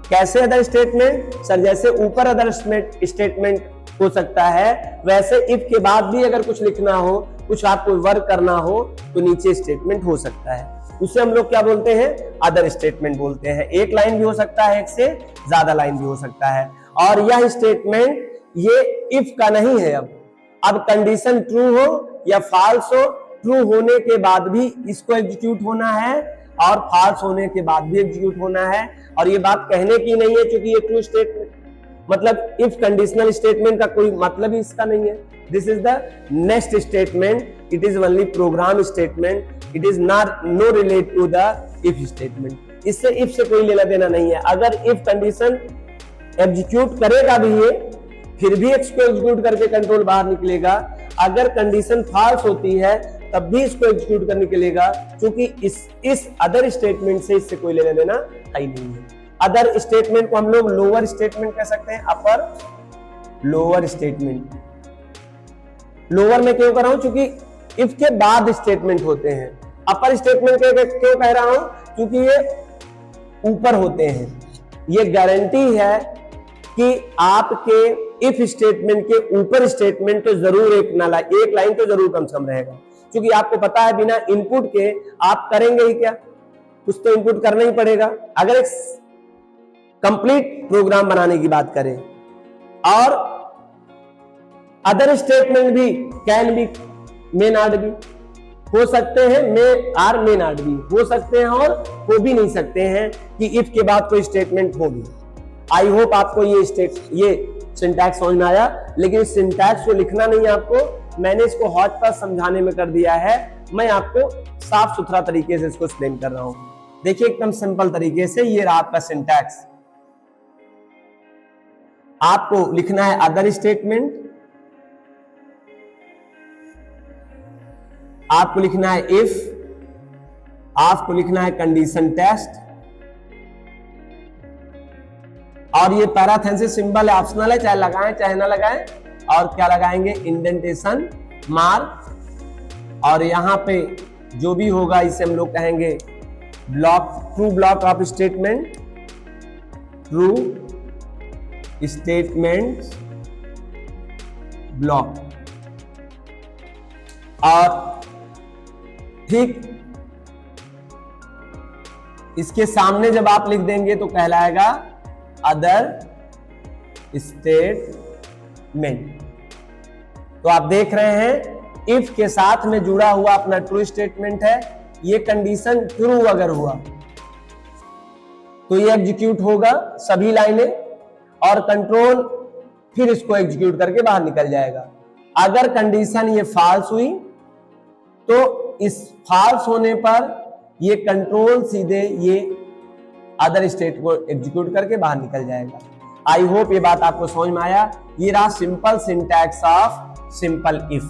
कैसे अदर स्टेटमेंट? सर, जैसे ऊपर अदर स्टेटमेंट हो सकता है, वैसे इफ के बाद भी अगर कुछ लिखना हो, कुछ आपको वर्क करना हो, तो नीचे स्टेटमेंट हो सकता है। उसे हम लोग क्या बोलते हैं? अदर स्टेटमेंट बोलते हैं। एक लाइन भी हो सकता है, एक से ज्यादा लाइन भी हो सकता है। और यह स्टेटमेंट ये इफ का नहीं है। अब कंडीशन ट्रू हो या फॉल्स हो, ट्रू होने के बाद भी इसको एग्जीक्यूट होना है, और फॉल्स होने के बाद भी एग्जीक्यूट होना है। और ये बात कहने की नहीं है, क्योंकि ये ट्रू स्टेटमेंट मतलब इफ कंडीशनल स्टेटमेंट का कोई मतलब ही इसका नहीं है। This is the next statement, it is only program statement, it is not no relate to the if statement. इससे इफ से कोई लेना देना नहीं है। अगर इफ कंडीशन एग्जीक्यूट करेगा भी ये, फिर भी इसको एग्जीक्यूट करके कंट्रोल बाहर निकलेगा। अगर कंडीशन फॉल्स होती है तब भी इसको एग्जीक्यूट करने निकलेगा, क्योंकि इस अदर स्टेटमेंट से इससे कोई लेना देना ही नहीं है। अदर स्टेटमेंट को हम लोग लोअर स्टेटमेंट कह सकते हैं, अपर लोअर स्टेटमेंट। लोअर में क्यों कर रहा हूं? क्योंकि इफ के बाद स्टेटमेंट होते हैं। अपर स्टेटमेंट क्यों कह रहा हूं? क्योंकि ये ऊपर होते हैं। ये गारंटी है कि आपके इफ स्टेटमेंट के ऊपर स्टेटमेंट तो जरूर एक लाइन तो जरूर कम से कम रहेगा, क्योंकि आपको पता है बिना इनपुट के आप करेंगे ही क्या? कुछ तो इनपुट करना ही पड़ेगा। अगर एक कंप्लीट प्रोग्राम बनाने की बात करें, और अदर स्टेटमेंट भी can be, may not be हो सकते हैं, मे आर मे नॉट बी हो सकते हैं, और हो भी नहीं सकते हैं कि इफ के बाद कोई स्टेटमेंट होगी। आई होप आपको ये सिंटैक्स समझ में आया। लेकिन सिंटैक्स को लिखना नहीं है आपको, मैंने इसको हॉट पर समझाने में कर दिया है। मैं आपको साफ सुथरा तरीके से इसको एक्सप्लेन कर रहा हूं। देखिए, एकदम सिंपल तरीके से ये रहा आपका सिंटैक्स। आपको लिखना है अदर स्टेटमेंट, आपको लिखना है इफ, आपको लिखना है कंडीशन टेस्ट, और ये पैराथेसिस सिंबल ऑप्शनल है, चाहे लगाएं चाहे ना लगाएं। और क्या लगाएंगे, इंडेंटेशन मार्क। और यहाँ पे जो भी होगा इसे हम लोग कहेंगे block, true block of statement, true statement block. और ठीक इसके सामने जब आप लिख देंगे तो कहलाएगा अदर स्टेटमेंट। तो आप देख रहे हैं इफ के साथ में जुड़ा हुआ अपना ट्रू स्टेटमेंट है। ये कंडीशन ट्रू अगर हुआ तो ये एग्जीक्यूट होगा सभी लाइनें, और कंट्रोल फिर इसको एग्जीक्यूट करके बाहर निकल जाएगा। अगर कंडीशन ये फॉल्स हुई तो इस फॉल्स होने पर ये कंट्रोल सीधे ये अदर स्टेट को एग्जीक्यूट करके बाहर निकल जाएगा। आई होप ये बात आपको समझ में आया। ये रहा simple syntax of simple if.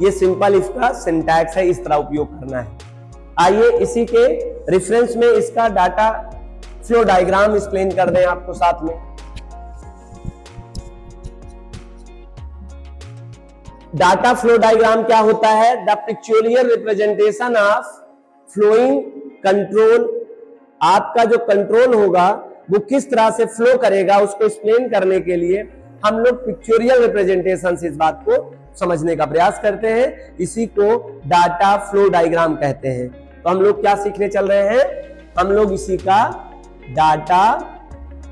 ये सिंपल इफ का सिंटैक्स है, इस तरह उपयोग करना है। आइए इसी के रेफरेंस में इसका डाटा फ्लो डायग्राम एक्सप्लेन कर दें आपको साथ में। डाटा फ्लो डायग्राम क्या होता है? The pictorial representation of flowing control. आपका जो कंट्रोल होगा वो किस तरह से फ्लो करेगा उसको एक्सप्लेन करने के लिए हम लोग पिक्चोरियल रिप्रेजेंटेशन से इस बात को समझने का प्रयास करते हैं। इसी को डाटा फ्लो डायग्राम कहते हैं। तो हम लोग क्या सीखने चल रहे हैं? हम लोग इसी का डाटा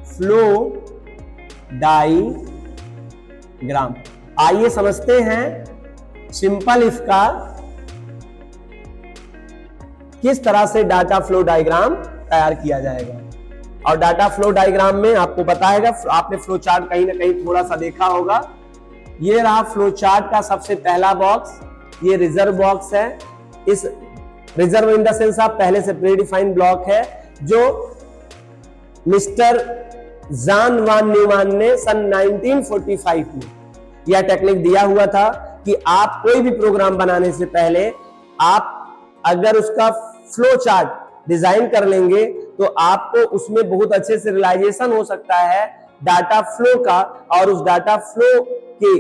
फ्लो डायग्राम। आइए समझते हैं सिंपल इफ का किस तरह से डाटा फ्लो डायग्राम तैयार किया जाएगा। और डाटा फ्लो डायग्राम में आपको बताएगा, आपने फ्लो चार्ट कहीं ना कहीं थोड़ा सा देखा होगा। ये रहा फ्लो चार्ट का सबसे पहला बॉक्स, ये रिजर्व बॉक्स है। इस रिजर्व इन द सेंस आप पहले से प्रीडिफाइंड ब्लॉक है जो मिस्टर जॉन वान न्यूमैन ने सन 1945 में यह टेक्निक दिया हुआ था कि आप कोई भी प्रोग्राम बनाने से पहले आप अगर उसका फ्लो चार्ट डिजाइन कर लेंगे तो आपको उसमें बहुत अच्छे से रियलाइजेशन हो सकता है डाटा फ्लो का, और उस डाटा फ्लो के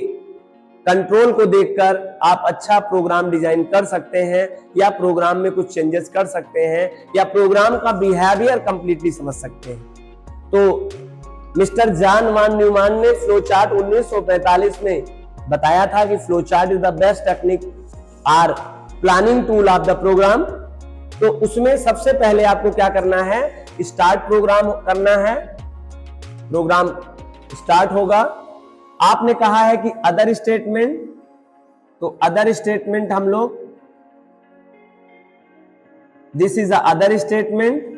कंट्रोल को देखकर आप अच्छा प्रोग्राम डिजाइन कर सकते हैं, या प्रोग्राम में कुछ चेंजेस कर सकते हैं, या प्रोग्राम का बिहेवियर कंप्लीटली समझ सकते हैं। तो मिस्टर जॉन वान न्यूमैन ने फ्लो चार्ट 1945 में बताया था कि flow chart is the best technique or planning tool of the program. तो उसमें सबसे पहले आपको क्या करना है? स्टार्ट प्रोग्राम करना है। प्रोग्राम स्टार्ट होगा। आपने कहा है कि अदर स्टेटमेंट, तो अदर स्टेटमेंट हम लोग, दिस इज अदर स्टेटमेंट,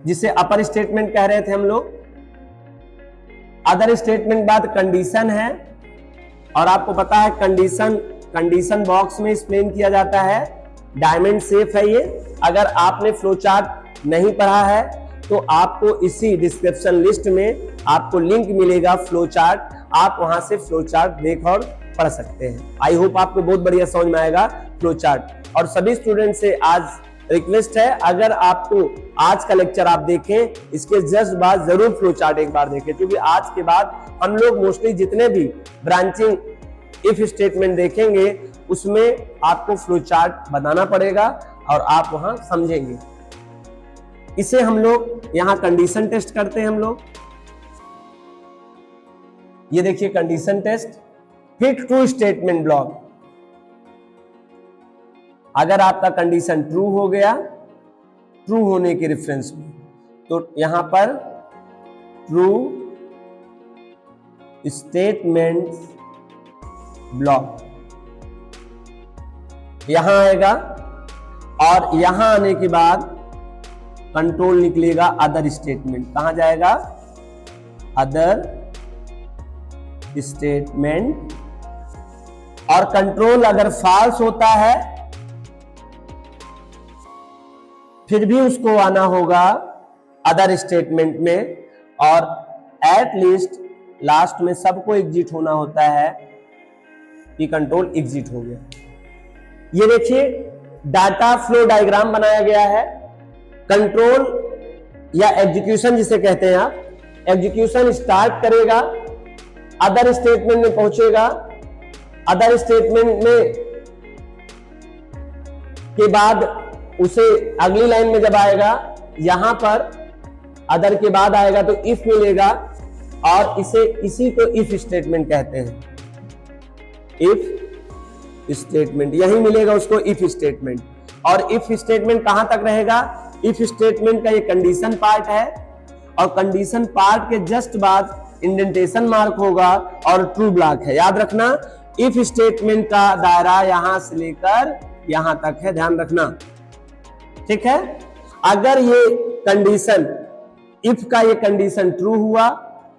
जिसे अपर स्टेटमेंट कह रहे थे हम लोग। अदर स्टेटमेंट बाद कंडीशन है, और आपको पता है कंडीशन बॉक्स में एक्सप्लेन किया जाता है। डायमंड शेप है ये। अगर आपने फ्लो चार्ट नहीं पढ़ा है तो आपको इसी डिस्क्रिप्शन लिस्ट में आपको लिंक मिलेगा फ्लो चार्ट, आप वहां से फ्लो चार्ट देख और पढ़ सकते हैं। आई होप आपको बहुत बढ़िया समझ में आएगा फ्लो चार्ट। और सभी स्टूडेंट से आज रिक्वेस्ट है, अगर आपको आज का लेक्चर आप देखें, इसके जस्ट बाद जरूर फ्लो चार्ट एक बार देखें, क्योंकि आज के बाद हम लोग मोस्टली जितने भी ब्रांचिंग इफ स्टेटमेंट देखेंगे उसमें आपको फ्लो चार्ट बनाना पड़ेगा और आप वहां समझेंगे। इसे हम लोग यहां कंडीशन टेस्ट करते हैं। हम लोग ये देखिए कंडीशन टेस्ट, फिर ट्रू स्टेटमेंट ब्लॉक। अगर आपका कंडीशन ट्रू हो गया, ट्रू होने के रेफरेंस में, तो यहां पर ट्रू स्टेटमेंट ब्लॉक यहां आएगा, और यहां आने के बाद कंट्रोल निकलेगा अदर स्टेटमेंट। कहां जाएगा? Other statement. और कंट्रोल अगर फॉल्स होता है फिर भी उसको आना होगा अदर स्टेटमेंट में, और एट लीस्ट लास्ट में सबको एग्जिट होना होता है कि कंट्रोल एग्जिट हो गया। ये देखिए डाटा फ्लो डायग्राम बनाया गया है। कंट्रोल या एग्जीक्यूशन जिसे कहते हैं आप, एग्जीक्यूशन स्टार्ट करेगा, अदर स्टेटमेंट में पहुंचेगा, अदर स्टेटमेंट में के बाद उसे अगली लाइन में जब आएगा, यहां पर अदर के बाद आएगा तो इफ मिलेगा, और इसी को इफ स्टेटमेंट कहते हैं। इफ स्टेटमेंट यही मिलेगा उसको, इफ स्टेटमेंट। और इफ स्टेटमेंट कहां तक रहेगा? इफ स्टेटमेंट का ये कंडीशन पार्ट है, और कंडीशन पार्ट के जस्ट बाद इंडेंटेशन मार्क होगा और ट्रू ब्लॉक है। याद रखना, इफ स्टेटमेंट का दायरा यहां से लेकर यहां तक है, ध्यान रखना, ठीक है। अगर ये कंडीशन, इफ का ये कंडीशन ट्रू हुआ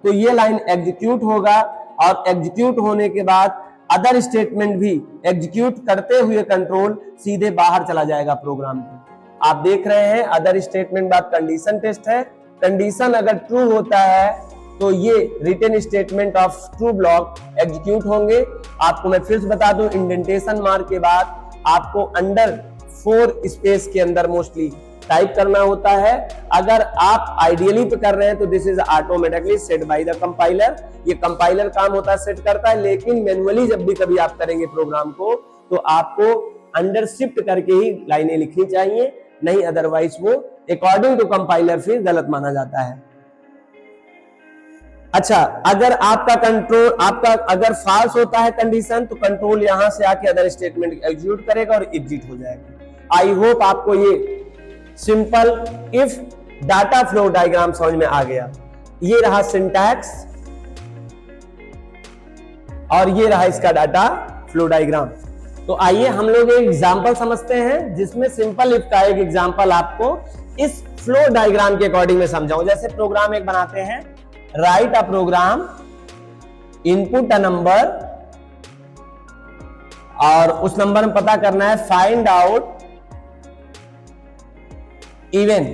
तो ये लाइन एग्जीक्यूट होगा, और एग्जीक्यूट होने के बाद अदर स्टेटमेंट भी एग्जीक्यूट करते हुए कंट्रोल सीधे बाहर चला जाएगा प्रोग्राम के। आप देख रहे हैं अदर स्टेटमेंट बाद कंडीशन टेस्ट है, कंडीशन अगर ट्रू होता है तो ये written statement of true block execute होंगे। आपको मैं फिर से बता दूं, इंडेंटेशन मार्क के बाद आपको अंडर 4 स्पेस के अंदर मोस्टली टाइप करना होता है। अगर आप आइडियली पे कर रहे हैं तो this is automatically set by the compiler, ये कंपाइलर काम होता है, सेट करता है। लेकिन मैन्युअली जब भी कभी आप करेंगे प्रोग्राम को तो आपको अंडर शिफ्ट करके ही लाइनें लिखनी चाहिए, नहीं अदरवाइज वो अकॉर्डिंग टू कंपाइलर फिर गलत माना जाता है। अच्छा, अगर आपका कंट्रोल, आपका अगर फॉल्स होता है कंडीशन, तो कंट्रोल यहां से आके अदर स्टेटमेंट एग्जीक्यूट करेगा और एग्जिट हो जाएगा। आई होप आपको ये simple if data flow diagram समझ में आ गया। ये रहा सिंटैक्स और ये रहा इसका डाटा फ्लो डायग्राम। तो आइए हम लोग एक एग्जांपल समझते हैं, जिसमें सिंपल इफ का एक एग्जांपल आपको इस फ्लो डायग्राम के अकॉर्डिंग में समझाऊं। जैसे प्रोग्राम एक बनाते हैं, write a program, input a number, और उस नंबर में पता करना है फाइंड आउट इवन,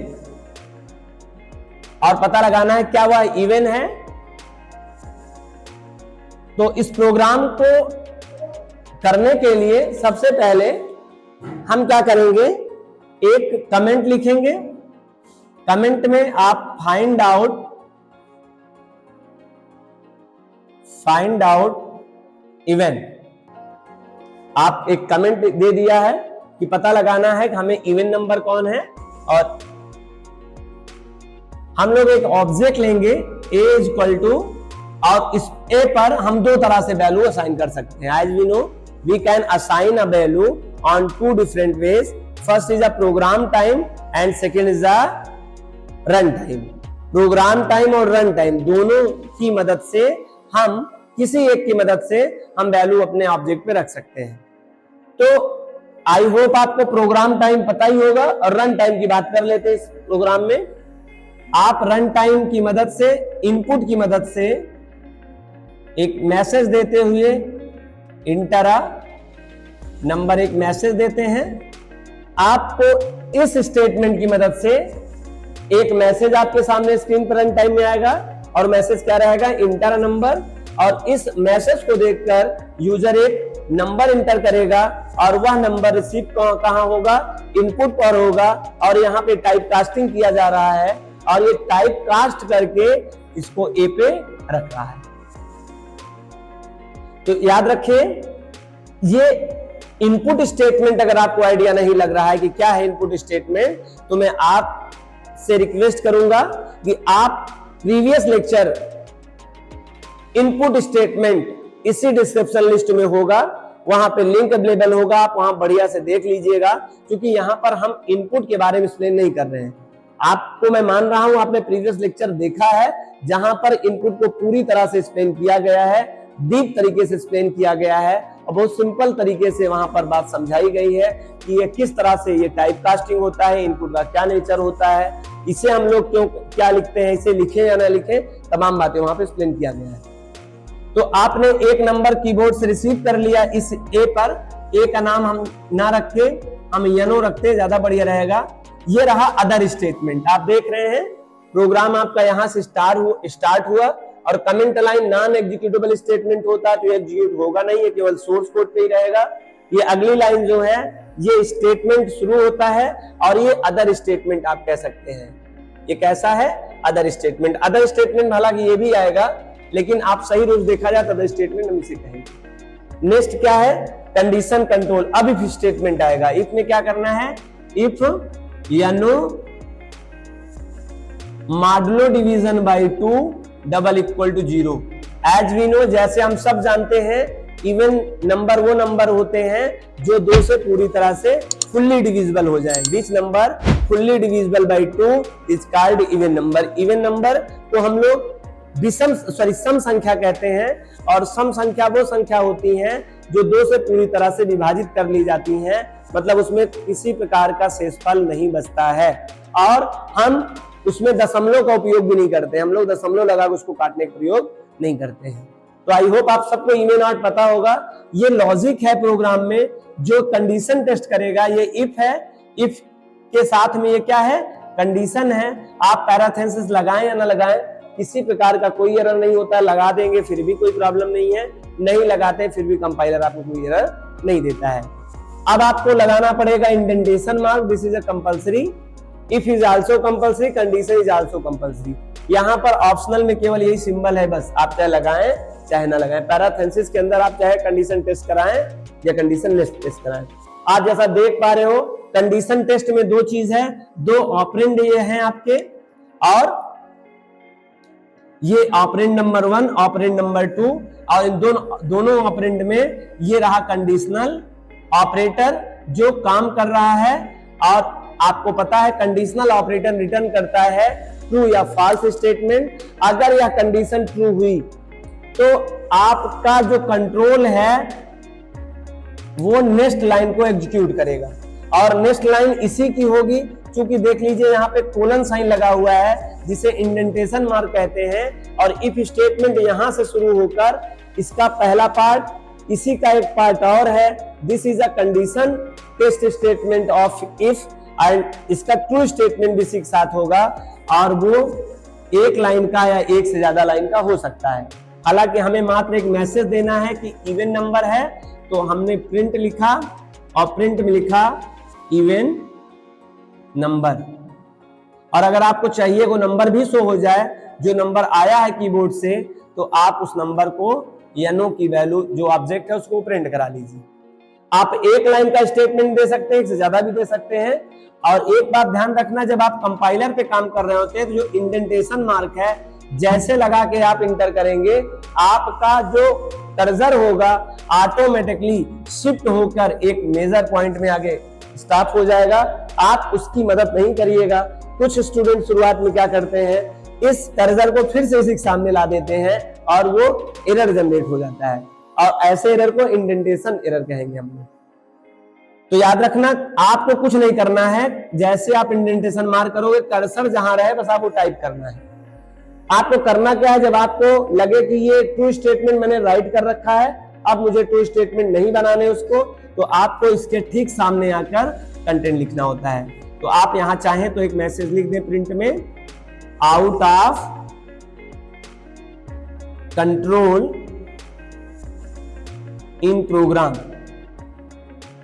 और पता लगाना है क्या वह इवन है। तो इस प्रोग्राम को करने के लिए सबसे पहले हम क्या करेंगे, एक कमेंट लिखेंगे। कमेंट में आप फाइंड आउट इवन, आप एक कमेंट दे दिया है कि पता लगाना है कि हमें इवन नंबर कौन है। और हम लोग एक ऑब्जेक्ट लेंगे a इज इक्वल टू, और इस a पर हम दो तरह से वैल्यू असाइन कर सकते हैं। As we know we can assign a value on 2 different ways. First is a program time and second is a run time. Program time और रन टाइम दोनों की मदद से हम किसी एक की मदद से हम वैल्यू अपने ऑब्जेक्ट पे रख सकते हैं। तो आई होप आपको प्रोग्राम टाइम पता ही होगा, और रन टाइम की बात कर लेते हैं। इस प्रोग्राम में आप रन टाइम की मदद से, इनपुट की मदद से एक मैसेज देते हुए इंटर अ नंबर, एक मैसेज देते हैं। आपको इस स्टेटमेंट की मदद से एक मैसेज आपके सामने स्क्रीन पर रन टाइम में आएगा, और मैसेज क्या रहेगा, इंटर अ नंबर। और इस मैसेज को देखकर यूजर एक नंबर इंटर करेगा, और वह नंबर रिसीव कहां होगा, इनपुट पर होगा, और यहाँ पे टाइप कास्टिंग किया जा रहा है, और ये टाइप कास्ट करके इसको ए पे रख रहा है। तो याद रखिए, ये इनपुट स्टेटमेंट, अगर आपको आइडिया नहीं लग रहा है कि क्या है इनपुट स्टेटमेंट, तो मैं आपसे रिक्वेस्ट करूंगा कि आप प्रीवियस लेक्चर इनपुट स्टेटमेंट इसी डिस्क्रिप्शन लिस्ट में होगा, वहां पे लिंक अवेलेबल होगा, आप वहां बढ़िया से देख लीजिएगा। क्योंकि यहां पर हम इनपुट के बारे में एक्सप्लेन नहीं कर रहे हैं। आपको मैं मान रहा हूं आपने प्रीवियस लेक्चर देखा है, जहां पर इनपुट को पूरी तरह से एक्सप्लेन किया गया है, डीप तरीके से एक्सप्लेन किया गया है, और बहुत सिंपल तरीके से वहां पर बात समझाई गई है कि ये किस तरह से ये टाइप कास्टिंग होता है, इनपुट का क्या नेचर होता है, इसे हम लोग क्यों क्या लिखते हैं, इसे लिखे या ना लिखे, तमाम बातें वहां पे एक्सप्लेन किया गया है। तो आपने एक नंबर कीबोर्ड से रिसीव कर लिया इस ए पर, ए का नाम हम ना रखे, हम यनो रखते, ज्यादा बढ़िया रहेगा। ये रहा अदर स्टेटमेंट। आप देख रहे हैं प्रोग्राम आपका यहां से स्टार्ट हुआ, और comment line non executable statement होता है तो एग्जीक्यूट होगा नहीं, ये केवल सोर्स कोड पे ही रहेगा। ये अगली लाइन जो है ये स्टेटमेंट शुरू होता है, और ये अदर स्टेटमेंट आप कह सकते हैं। ये कैसा है? Other statement. अदर स्टेटमेंट हालांकि ये भी आएगा, लेकिन आप सही रूप देखा जाए तो अदर स्टेटमेंट हम इसे कहेंगे। नेक्स्ट क्या है? Condition control. अब इफ स्टेटमेंट आएगा। इफ में क्या करना है? इफ यानो modulo division by 2 double equal to 0। As we know, जैसे हम सब जानते हैं, इवन नंबर वो नंबर होते हैं जो 2 से पूरी तरह से फुल्ली डिविजिबल हो जाए। Which number fully divisible by 2 is called even number. Even number को हम लोग सम संख्या कहते हैं, और सम संख्या वो संख्या होती हैं जो 2 से पूरी तरह से विभाजित कर ली जाती हैं, मतलब उसमें किसी प्रकार का शेषफल नहीं बचता है, और हम उसमें दशमलव का उपयोग भी नहीं करते। हम लोग दशमलव लगाकर उसको काटने का प्रयोग नहीं करते हैं। तो आई होप आप सबको इवन नॉट पता होगा। ये लॉजिक है प्रोग्राम में जो कंडीशन टेस्ट करेगा। ये इफ है, इफ के साथ में ये क्या है? कंडीशन है। आप पैराथेसिस लगाएं या ना लगाएं, किसी प्रकार का कोई एरर नहीं होता है। लगा देंगे फिर भी कोई प्रॉब्लम नहीं है, नहीं लगाते फिर भी कंपाइलर आपको कोई एरर नहीं देता है। अब आपको लगाना पड़ेगा indentation mark. This is a compulsory. If is also compulsory, condition is also compulsory. यहाँ पर ऑप्शनल में केवल यही सिंबल है बस, आप चाहे लगाएं चाहे ना लगाएं। पैराथेसिस के अंदर आप चाहे कंडीशन टेस्ट कराएं या कंडीशन लिस्ट टेस्ट कराएं। आप जैसा देख पा रहे हो, कंडीशन टेस्ट में 2 चीज है, 2 ऑपरेंड ये हैं आपके, और ये ऑपरेंड नंबर 1, ऑपरेंड नंबर 2, और इन दोनों ऑपरेंड में ये रहा कंडीशनल ऑपरेटर जो काम कर रहा है। और आपको पता है कंडीशनल ऑपरेटर रिटर्न करता है ट्रू या फॉल्स स्टेटमेंट। अगर यह कंडीशन ट्रू हुई तो आपका जो कंट्रोल है वो नेक्स्ट लाइन को एग्जीक्यूट करेगा, और नेक्स्ट लाइन इसी की होगी। चूंकि देख लीजिए यहाँ पे कोलन साइन लगा हुआ है जिसे इंडेंटेशन मार्क कहते हैं, और इफ स्टेटमेंट यहां से शुरू होकर इसका पहला पार्ट, इसी का एक पार्ट और है। This is a condition test statement of if, and इसका ट्रू स्टेटमेंट भी इसी के साथ होगा, और वो एक लाइन का या एक से ज्यादा लाइन का हो सकता है। हालांकि हमें मात्र एक मैसेज देना है कि इवन नंबर है, तो हमने प्रिंट लिखा और प्रिंट में लिखा इवन नंबर। और अगर आपको चाहिए वो नंबर भी शो हो जाए जो नंबर आया है कीबोर्ड से, तो आप उस नंबर को या नो की वैल्यू जो ऑब्जेक्ट है उसको प्रिंट करा लीजिए। आप एक लाइन का स्टेटमेंट दे सकते हैं, एक से ज्यादा भी दे सकते हैं। और एक बात ध्यान रखना, जब आप कंपाइलर पे काम कर रहे होते हैं तो जो इंडेंटेशन मार्क है जैसे लगा के आप इंटर करेंगे, आपका जो कर्सर होगा ऑटोमेटिकली शिफ्ट होकर एक मेजर पॉइंट में आगे स्टॉप हो जाएगा। आप उसकी मदद नहीं करिएगा। कुछ स्टूडेंट शुरुआत में क्या करते हैं, इस कर्सर को फिर से इसी के सामने ला देते हैं और वो एरर जनरेट हो जाता है, और ऐसे एरर को इंडेंटेशन एरर कहेंगे हम लोग। तो याद रखना, आपको कुछ नहीं करना है। जैसे आप इंडेंटेशन मार्क करोगे, कर्सर जहां रहे बस आपको टाइप करना है। आपको करना क्या है, जब आपको लगे कि ये ट्रू स्टेटमेंट मैंने राइट कर रखा है, अब मुझे ट्रू स्टेटमेंट नहीं बनाने उसको, तो आपको इसके ठीक सामने आकर कंटेंट लिखना होता है। तो आप यहां चाहें तो एक मैसेज लिख दें प्रिंट में, out of control in program.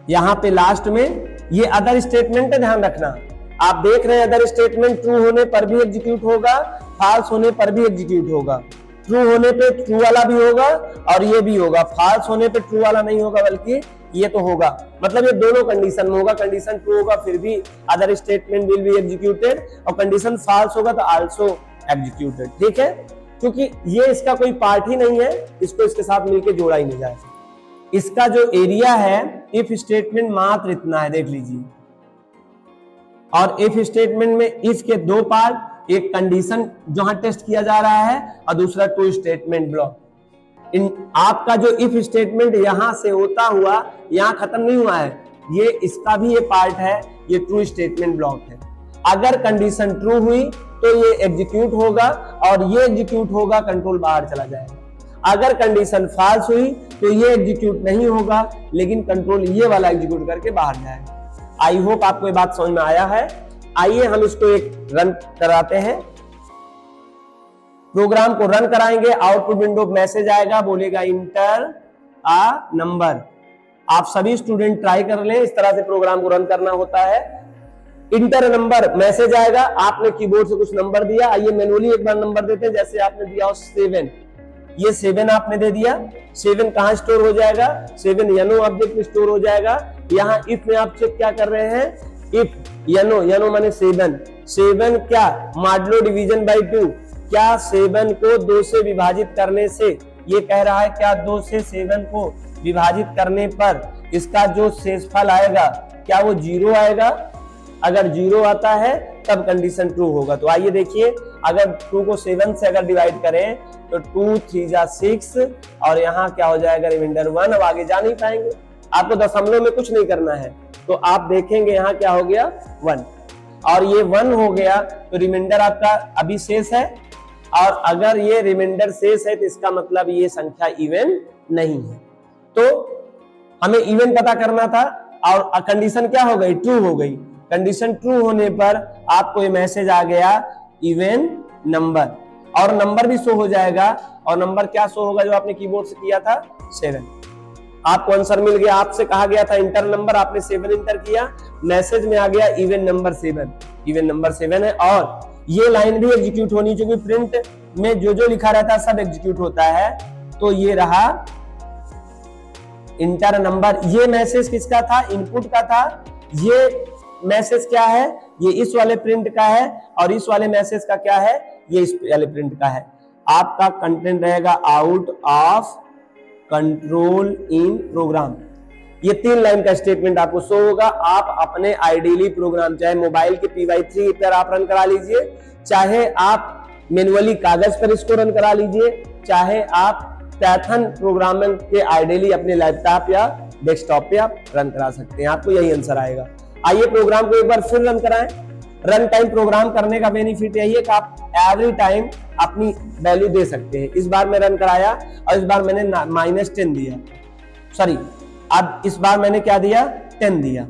यहां पे लास्ट में ये अदर स्टेटमेंट है, ध्यान रखना। आप देख रहे हैं अदर स्टेटमेंट ट्रू होने पर भी एग्जीक्यूट होगा, फॉल्स होने पर भी एग्जीक्यूट होगा। ट्रू होने पे ट्रू वाला भी होगा और ये भी होगा, फॉल्स होने पे ट्रू वाला नहीं होगा बल्कि ये तो होगा। मतलब ये दोनों कंडीशन में होगा। कंडीशन ट्रू होगा फिर भी other statement will be executed, और कंडीशन फॉल्स होगा तो आल्सो एग्जीक्यूटेड। ठीक है, क्योंकि ये इसका कोई पार्ट ही नहीं है, इसको इसके साथ मिलकर जोड़ा ही नहीं जाएगा। इसका जो एरिया है इफ स्टेटमेंट मात्र इतना है, देख लीजिए। और इफ स्टेटमेंट में इफ के 2 पार्ट, एक कंडीशन जहां टेस्ट किया जा रहा है और दूसरा ट्रू स्टेटमेंट ब्लॉक। इन आपका जो इफ स्टेटमेंट यहां से होता हुआ यहां खत्म नहीं हुआ है, ये इसका भी ये पार्ट है, ये ट्रू स्टेटमेंट ब्लॉक है। अगर कंडीशन ट्रू हुई तो ये एग्जीक्यूट होगा, और ये एग्जीक्यूट होगा, कंट्रोल बाहर चला जाएगा। अगर कंडीशन फॉल्स हुई तो ये एग्जीक्यूट नहीं होगा, लेकिन कंट्रोल ये वाला एग्जीक्यूट करके बाहर जाएगा। आई होप आपको ये बात समझ में आया है। आइए हम इसको एक रन कराते हैं। प्रोग्राम को रन कराएंगे, आउटपुट विंडो मैसेज आएगा, बोलेगा इंटर अ नंबर। आप सभी स्टूडेंट ट्राई कर लें, इस तरह से प्रोग्राम को रन करना होता है। इंटर नंबर मैसेज आएगा, आपने कीबोर्ड से कुछ नंबर दिया, आइए मैनुअली एक बार नंबर देते हैं। जैसे आपने दिया हो 7, ये 7 आपने दे दिया, 7 कहां स्टोर हो जाएगा, 7 यनो ऑब्जेक्ट में स्टोर हो जाएगा। यहाँ इफ में आप चेक क्या कर रहे हैं, इफ यनो, यनो माने 7, 7 क्या मॉडुलो डिवीजन बाय 2, क्या 7 को 2 से विभाजित करने से, ये कह रहा है क्या 2 से 7 को विभाजित करने पर इसका जो शेषफल आएगा क्या वो 0 आएगा। अगर 0 आता है तब कंडीशन ट्रू होगा। तो आइए देखिए, अगर 2 को 7 से अगर डिवाइड करें तो 2 3 जा 6 और यहाँ क्या हो जाएगा रिमाइंडर 1। अब आगे जा नहीं पाएंगे, आपको दशमलव में कुछ नहीं करना है, तो आप देखेंगे यहाँ क्या हो गया 1, और ये 1 हो गया तो रिमाइंडर आपका अभी शेष है, और अगर ये रिमाइंडर शेष है तो इसका मतलब ये संख्या इवन नहीं है। तो हमें इवन पता करना था और कंडीशन क्या हो गई, ट्रू हो गई। कंडीशन ट्रू होने पर आपको ये मैसेज आ गया इवन नंबर, और नंबर भी शो हो जाएगा। और नंबर क्या शो होगा जो आपने कीबोर्ड से किया था 7। आपको आंसर मिल गया, आपसे कहा गया था इंटर नंबर, आपने 7 इंटर किया, मैसेज में आ गया इवन नंबर 7, इवन नंबर 7 है। और ये लाइन भी एग्जीक्यूट होनी चाहिए, प्रिंट में जो जो लिखा रहता है सब एग्जीक्यूट होता है। तो ये रहा इंटर नंबर। ये मैसेज किसका था, इनपुट का था। ये मैसेज क्या है, ये इस वाले प्रिंट का है, और इस वाले मैसेज का क्या है, ये इस वाले प्रिंट का है। आपका कंटेंट रहेगा out of control in program. ये 3 लाइन का स्टेटमेंट आपको शो होगा। आप अपने आइडियली प्रोग्राम चाहे मोबाइल के py3 पर आप रन करा लीजिए, चाहे आप मैन्युअली कागज पर इसको रन करा लीजिए, चाहे आप पाइथन प्रोग्रामिंग के आइडियली अपने लैपटॉप या डेस्कटॉप पे आप रन करा सकते हैं, आपको यही आंसर आएगा। आइए प्रोग्राम को एक बार फिर रन कराएं। रन टाइम प्रोग्राम करने का बेनिफिट यही है कि आप एवरी टाइम अपनी वैल्यू दे सकते हैं। इस बार मैं रन कराया और इस बार मैंने -10 दिया, सॉरी अब इस बार मैंने क्या दिया 10 दिया।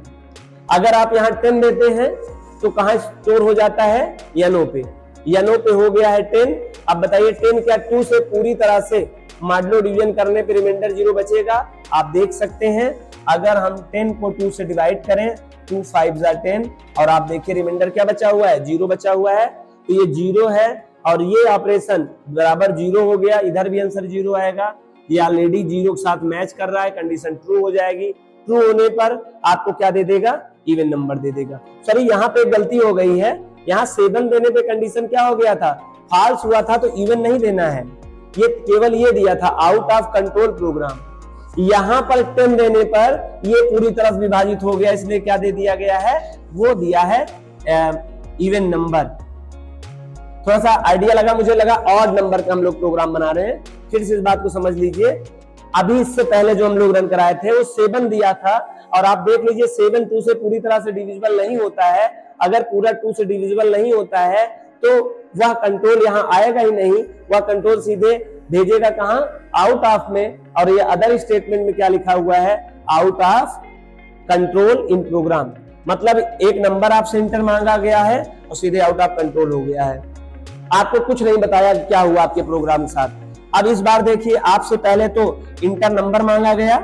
अगर आप यहाँ 10 देते हैं तो कहाँ स्टोर हो जाता है, यनो पे, यनो पे हो गया है 10। अब बताइए 10 क्या 2 से पूरी तरह से मॉडुलो डिवीजन करने पे रिमाइंडर 0 बचेगा। आप देख सकते हैं अगर हम 10 को 2 से डिवाइड करें 2 5 जा 10, और आप देखिए रिमाइंडर क्या बचा हुआ है, 0 बचा हुआ है। तो ये 0 है और ये ऑपरेशन बराबर 0 हो गया, इधर भी आंसर 0 आएगा। ये ऑलरेडी 0 के साथ मैच कर रहा है, कंडीशन ट्रू हो जाएगी। ट्रू होने पर आपको क्या दे देगा, इवन नंबर दे देगा। सॉरी यहाँ पे गलती हो गई है, यहाँ 7 देने पे कंडीशन क्या हो गया था, फॉल्स हुआ था, तो इवन नहीं देना है, ये केवल ये दिया था आउट ऑफ कंट्रोल प्रोग्राम। यहां पर 10 देने पर ये पूरी तरफ विभाजित हो गया, इसलिए क्या दे दिया गया है, वो दिया है इवन नंबर। थोड़ा सा आइडिया लगा, मुझे लगा ऑड नंबर का हम लोग प्रोग्राम बना रहे हैं। फिर से इस बात को समझ लीजिए, अभी इससे पहले जो हम लोग रन कराए थे वो 7 दिया था, और आप देख लीजिए 7 2 से पूरी तरह से डिविजिबल नहीं होता है। अगर पूरा 2 से डिविजिबल नहीं होता है तो वह कंट्रोल यहाँ आएगा ही नहीं, वह कंट्रोल सीधे भेजेगा कहां, आउट ऑफ में। और ये अदर स्टेटमेंट में क्या लिखा हुआ है, out of control in program, मतलब एक नंबर आपसे इंटर मांगा गया है और सीधे आउट ऑफ कंट्रोल हो गया है। आपको कुछ नहीं बताया क्या हुआ आपके प्रोग्राम के साथ। अब इस बार देखिए, आपसे पहले तो इंटर नंबर मांगा गया,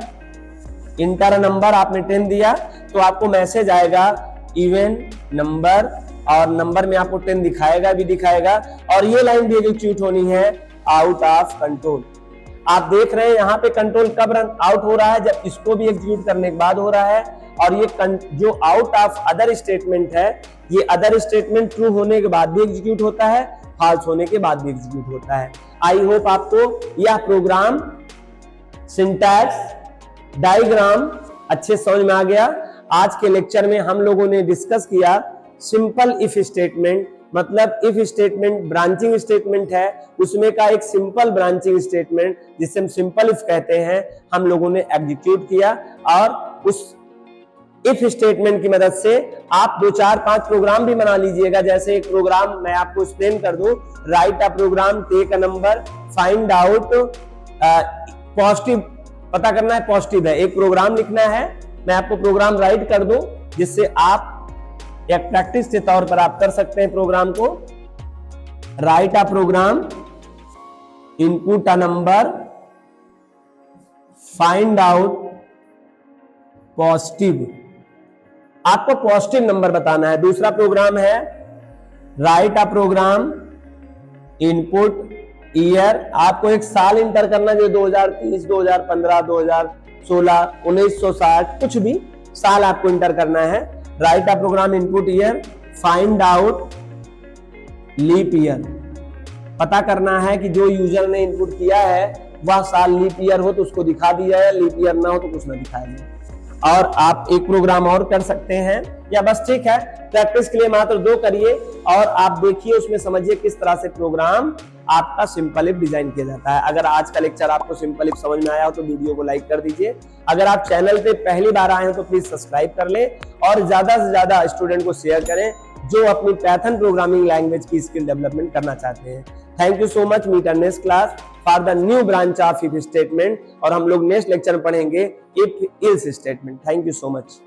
इंटर नंबर आपने 10 दिया तो आपको मैसेज आएगा इवन नंबर, और नंबर में आपको 10 दिखाएगा भी दिखाएगा, और ये लाइन भी एग्जीक्यूट होनी है आउट ऑफ कंट्रोल। आप देख रहे हैं यहाँ पे कंट्रोल कब रन आउट हो रहा है, जब इसको भी एग्जीक्यूट करने के बाद हो रहा है। और ये जो आउट ऑफ अदर स्टेटमेंट है, ये अदर स्टेटमेंट ट्रू होने के बाद भी एग्जीक्यूट होता है, फॉल्स होने के बाद भी एग्जीक्यूट होता है। आई होप आपको यह प्रोग्राम सिंटैक्स डायग्राम अच्छे समझ में आ गया। आज के लेक्चर में हम लोगों ने डिस्कस किया सिंपल इफ स्टेटमेंट, मतलब इफ स्टेटमेंट ब्रांचिंग स्टेटमेंट है, उसमें का एक सिंपल ब्रांचिंग स्टेटमेंट जिसे हम सिंपल इफ कहते हैं, हम लोगों ने एग्जीक्यूट किया। और उस इफ स्टेटमेंट की मदद से आप 2 4 5 प्रोग्राम भी बना लीजिएगा। जैसे एक प्रोग्राम मैं आपको एक्सप्लेन कर दूं, write a program, take a number, find out positive, पता करना है पॉजिटिव है, एक प्रोग्राम लिखना है। मैं आपको प्रोग्राम राइट कर दूं जिससे आप एक प्रैक्टिस के तौर पर आप कर सकते हैं प्रोग्राम को। Write a program, input a number, find out positive, आपको पॉजिटिव नंबर बताना है। दूसरा प्रोग्राम है write a program input year, आपको एक साल इंटर करना जो 2030, 2015, 2016, 1960, कुछ भी साल आपको इंटर करना है। Write a program input year, find out leap year, पता करना है कि जो यूजर ने इनपुट किया है वह साल लीप ईयर हो तो उसको दिखा दिया है, लीप ईयर ना हो तो कुछ ना दिखाया जाए। और आप एक प्रोग्राम और कर सकते हैं या बस ठीक है, प्रैक्टिस के लिए मात्र 2 करिए और आप देखिए उसमें समझिए किस तरह से प्रोग्राम आपका सिंपल इफ डिजाइन किया जाता है। अगर आज का लेक्चर आपको सिंपल इफ समझ में आया हो तो वीडियो को लाइक कर दीजिए। अगर आप चैनल पे पहली बार आए हो तो प्लीज सब्सक्राइब कर लें और ज्यादा से ज्यादा स्टूडेंट को शेयर करें जो अपनी पाइथन प्रोग्रामिंग लैंग्वेज की स्किल डेवलपमेंट करना चाहते हैं। Thank you so much. Meet next class for the new branch of if statement, और हम लोग नेक्स्ट लेक्चर में पढ़ेंगे if else statement. Thank you so much.